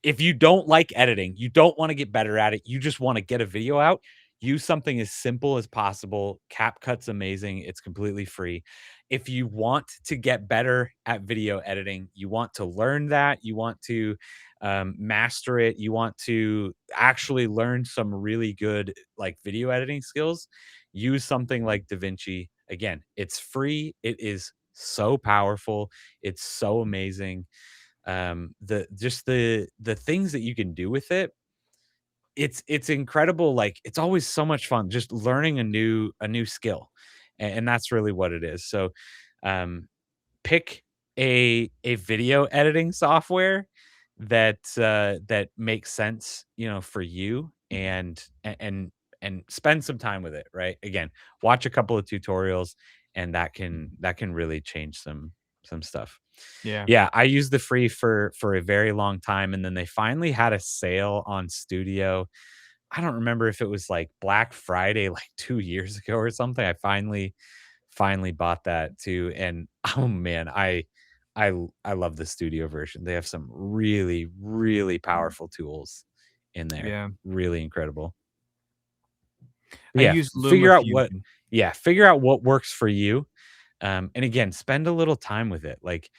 if you don't like editing, you don't wanna get better at it, you just wanna get a video out, use something as simple as possible. CapCut's amazing, it's completely free. If you want to get better at video editing, you want to learn that, you want to, master it, you want to actually learn some really good, like, video editing skills, use something like DaVinci. Again, it's free, it is so powerful, it's so amazing. The things that you can do with it, it's incredible. Like, it's always so much fun just learning a new skill, and that's really what it is. So um pick a video editing software that makes sense, for you, and spend some time with it, right? Again, watch a couple of tutorials, and that can really change some stuff. Yeah. Yeah, I used the free for a very long time, and then they finally had a sale on Studio. I don't remember if it was, like, Black Friday, like, 2 years ago or something. I finally bought that too, and, oh, man, I love the Studio version. They have some really, really powerful tools in there. Yeah. Really incredible. But I yeah, use figure out what LumaFusion. yeah, figure out what works for you, and again, spend a little time with it. Like,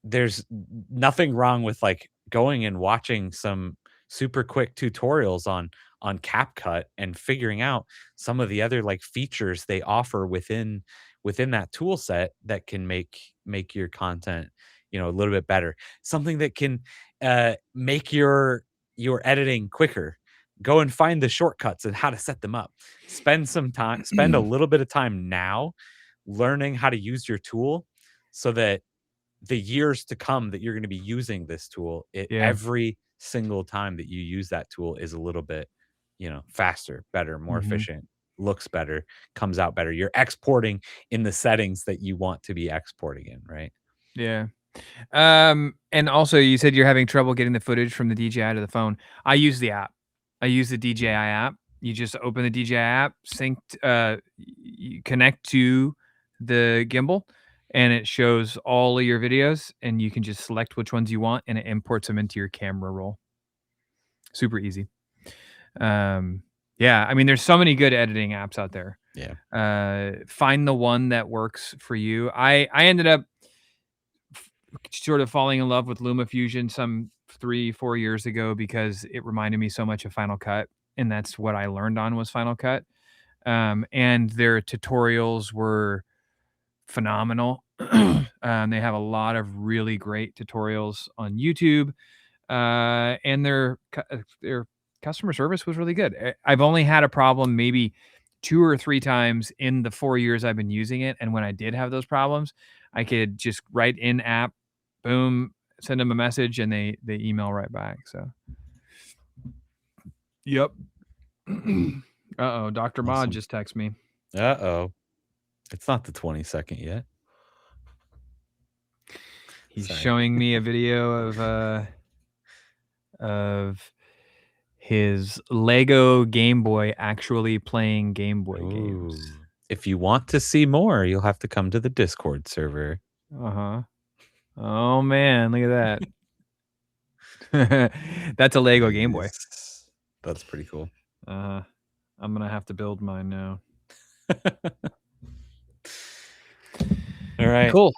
there's nothing wrong with, like, going and watching some super quick tutorials on CapCut and figuring out some of the other, like, features they offer within that tool set that can make your content a little bit better. Something that can make your editing quicker. Go and find the shortcuts and how to set them up. Spend a little bit of time now learning how to use your tool so that the years to come that you're going to be using this tool, Yeah. every single time that you use that tool is a little bit, faster, better, more Mhm. efficient, looks better, comes out better. You're exporting in the settings that you want to be exporting in, right? Yeah. And also you said you're having trouble getting the footage from the DJI to the phone. I use the app. I use the DJI app. You just open the DJI app, you connect to the gimbal, and it shows all of your videos, and you can just select which ones you want, and it imports them into your camera roll. Super easy. Um, yeah, I mean, there's so many good editing apps out there. Yeah. Find the one that works for you. I ended up sort of falling in love with LumaFusion some 3-4 years ago because it reminded me so much of Final Cut, and that's what I learned on was Final Cut. And their tutorials were phenomenal. They have a lot of really great tutorials on YouTube, and their customer service was really good. I've only had a problem maybe 2 or 3 times in the 4 years I've been using it, and when I did have those problems, I could just write in app, boom, send them a message, and they email right back, so yep. Uh-oh, Doctor Mod Awesome. just texted me. Uh-oh. It's not the 22nd yet. He's Sorry. showing me a video of his Lego Game Boy actually playing Game Boy games. Ooh. If you want to see more, you'll have to come to the Discord server. Uh-huh. Oh, man, look at that. That's a Lego Game Boy. Nice. That's pretty cool. Uh-huh. I'm gonna have to build mine now. All right. Cool.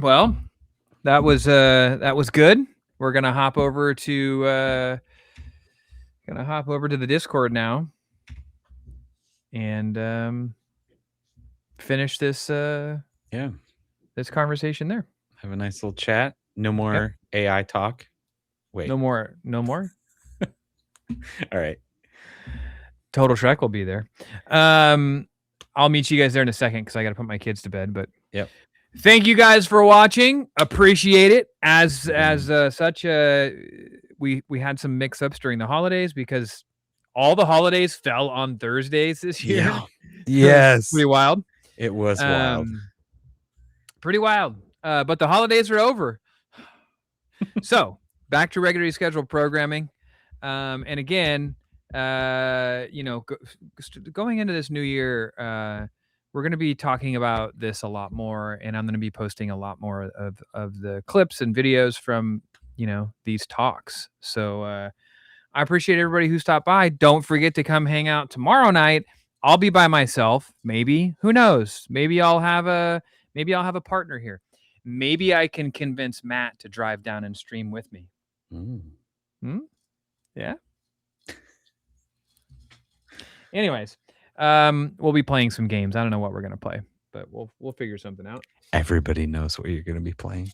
Well, that was good. We're gonna hop over to the Discord now and finish this Yeah. this conversation there. Have a nice little chat. No Yep. more AI talk. Wait. No more. All right. Total Shrek will be there. I'll meet you guys there in a second because I got to put my kids to bed. But Yep. thank you guys for watching. Appreciate it. As such, we had some mix-ups during the holidays because all the holidays fell on Thursdays this year. Yeah. Yes. Pretty wild. It was wild. Pretty wild. But the holidays are over. So back to regularly scheduled programming. And again, going into this new year, we're going to be talking about this a lot more, and I'm going to be posting a lot more of the clips and videos from these talks. So I appreciate everybody who stopped by. Don't forget to come hang out tomorrow night. I'll be by myself, maybe. Who knows? Maybe I'll have a partner here. Maybe I can convince Matt to drive down and stream with me. Yeah. Anyways, we'll be playing some games. I don't know what we're gonna play, but we'll figure something out. Everybody knows what you're going to be playing.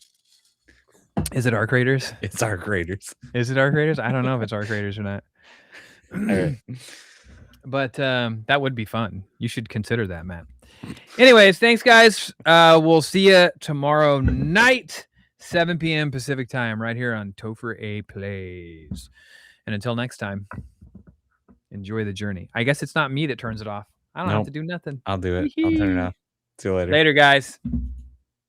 Is it Arc Raiders? It's Arc Raiders. Is it Arc Raiders? I don't know if it's Arc Raiders or not. All right. But that would be fun. You should consider that, Matt. Anyways, thanks, guys. We'll see you tomorrow night, 7 p.m. Pacific time, right here on Topher A Plays. And until next time, enjoy the journey. I guess it's not me that turns it off. I don't have to do nothing. I'll do it. I'll turn it off. See you later. Later, guys.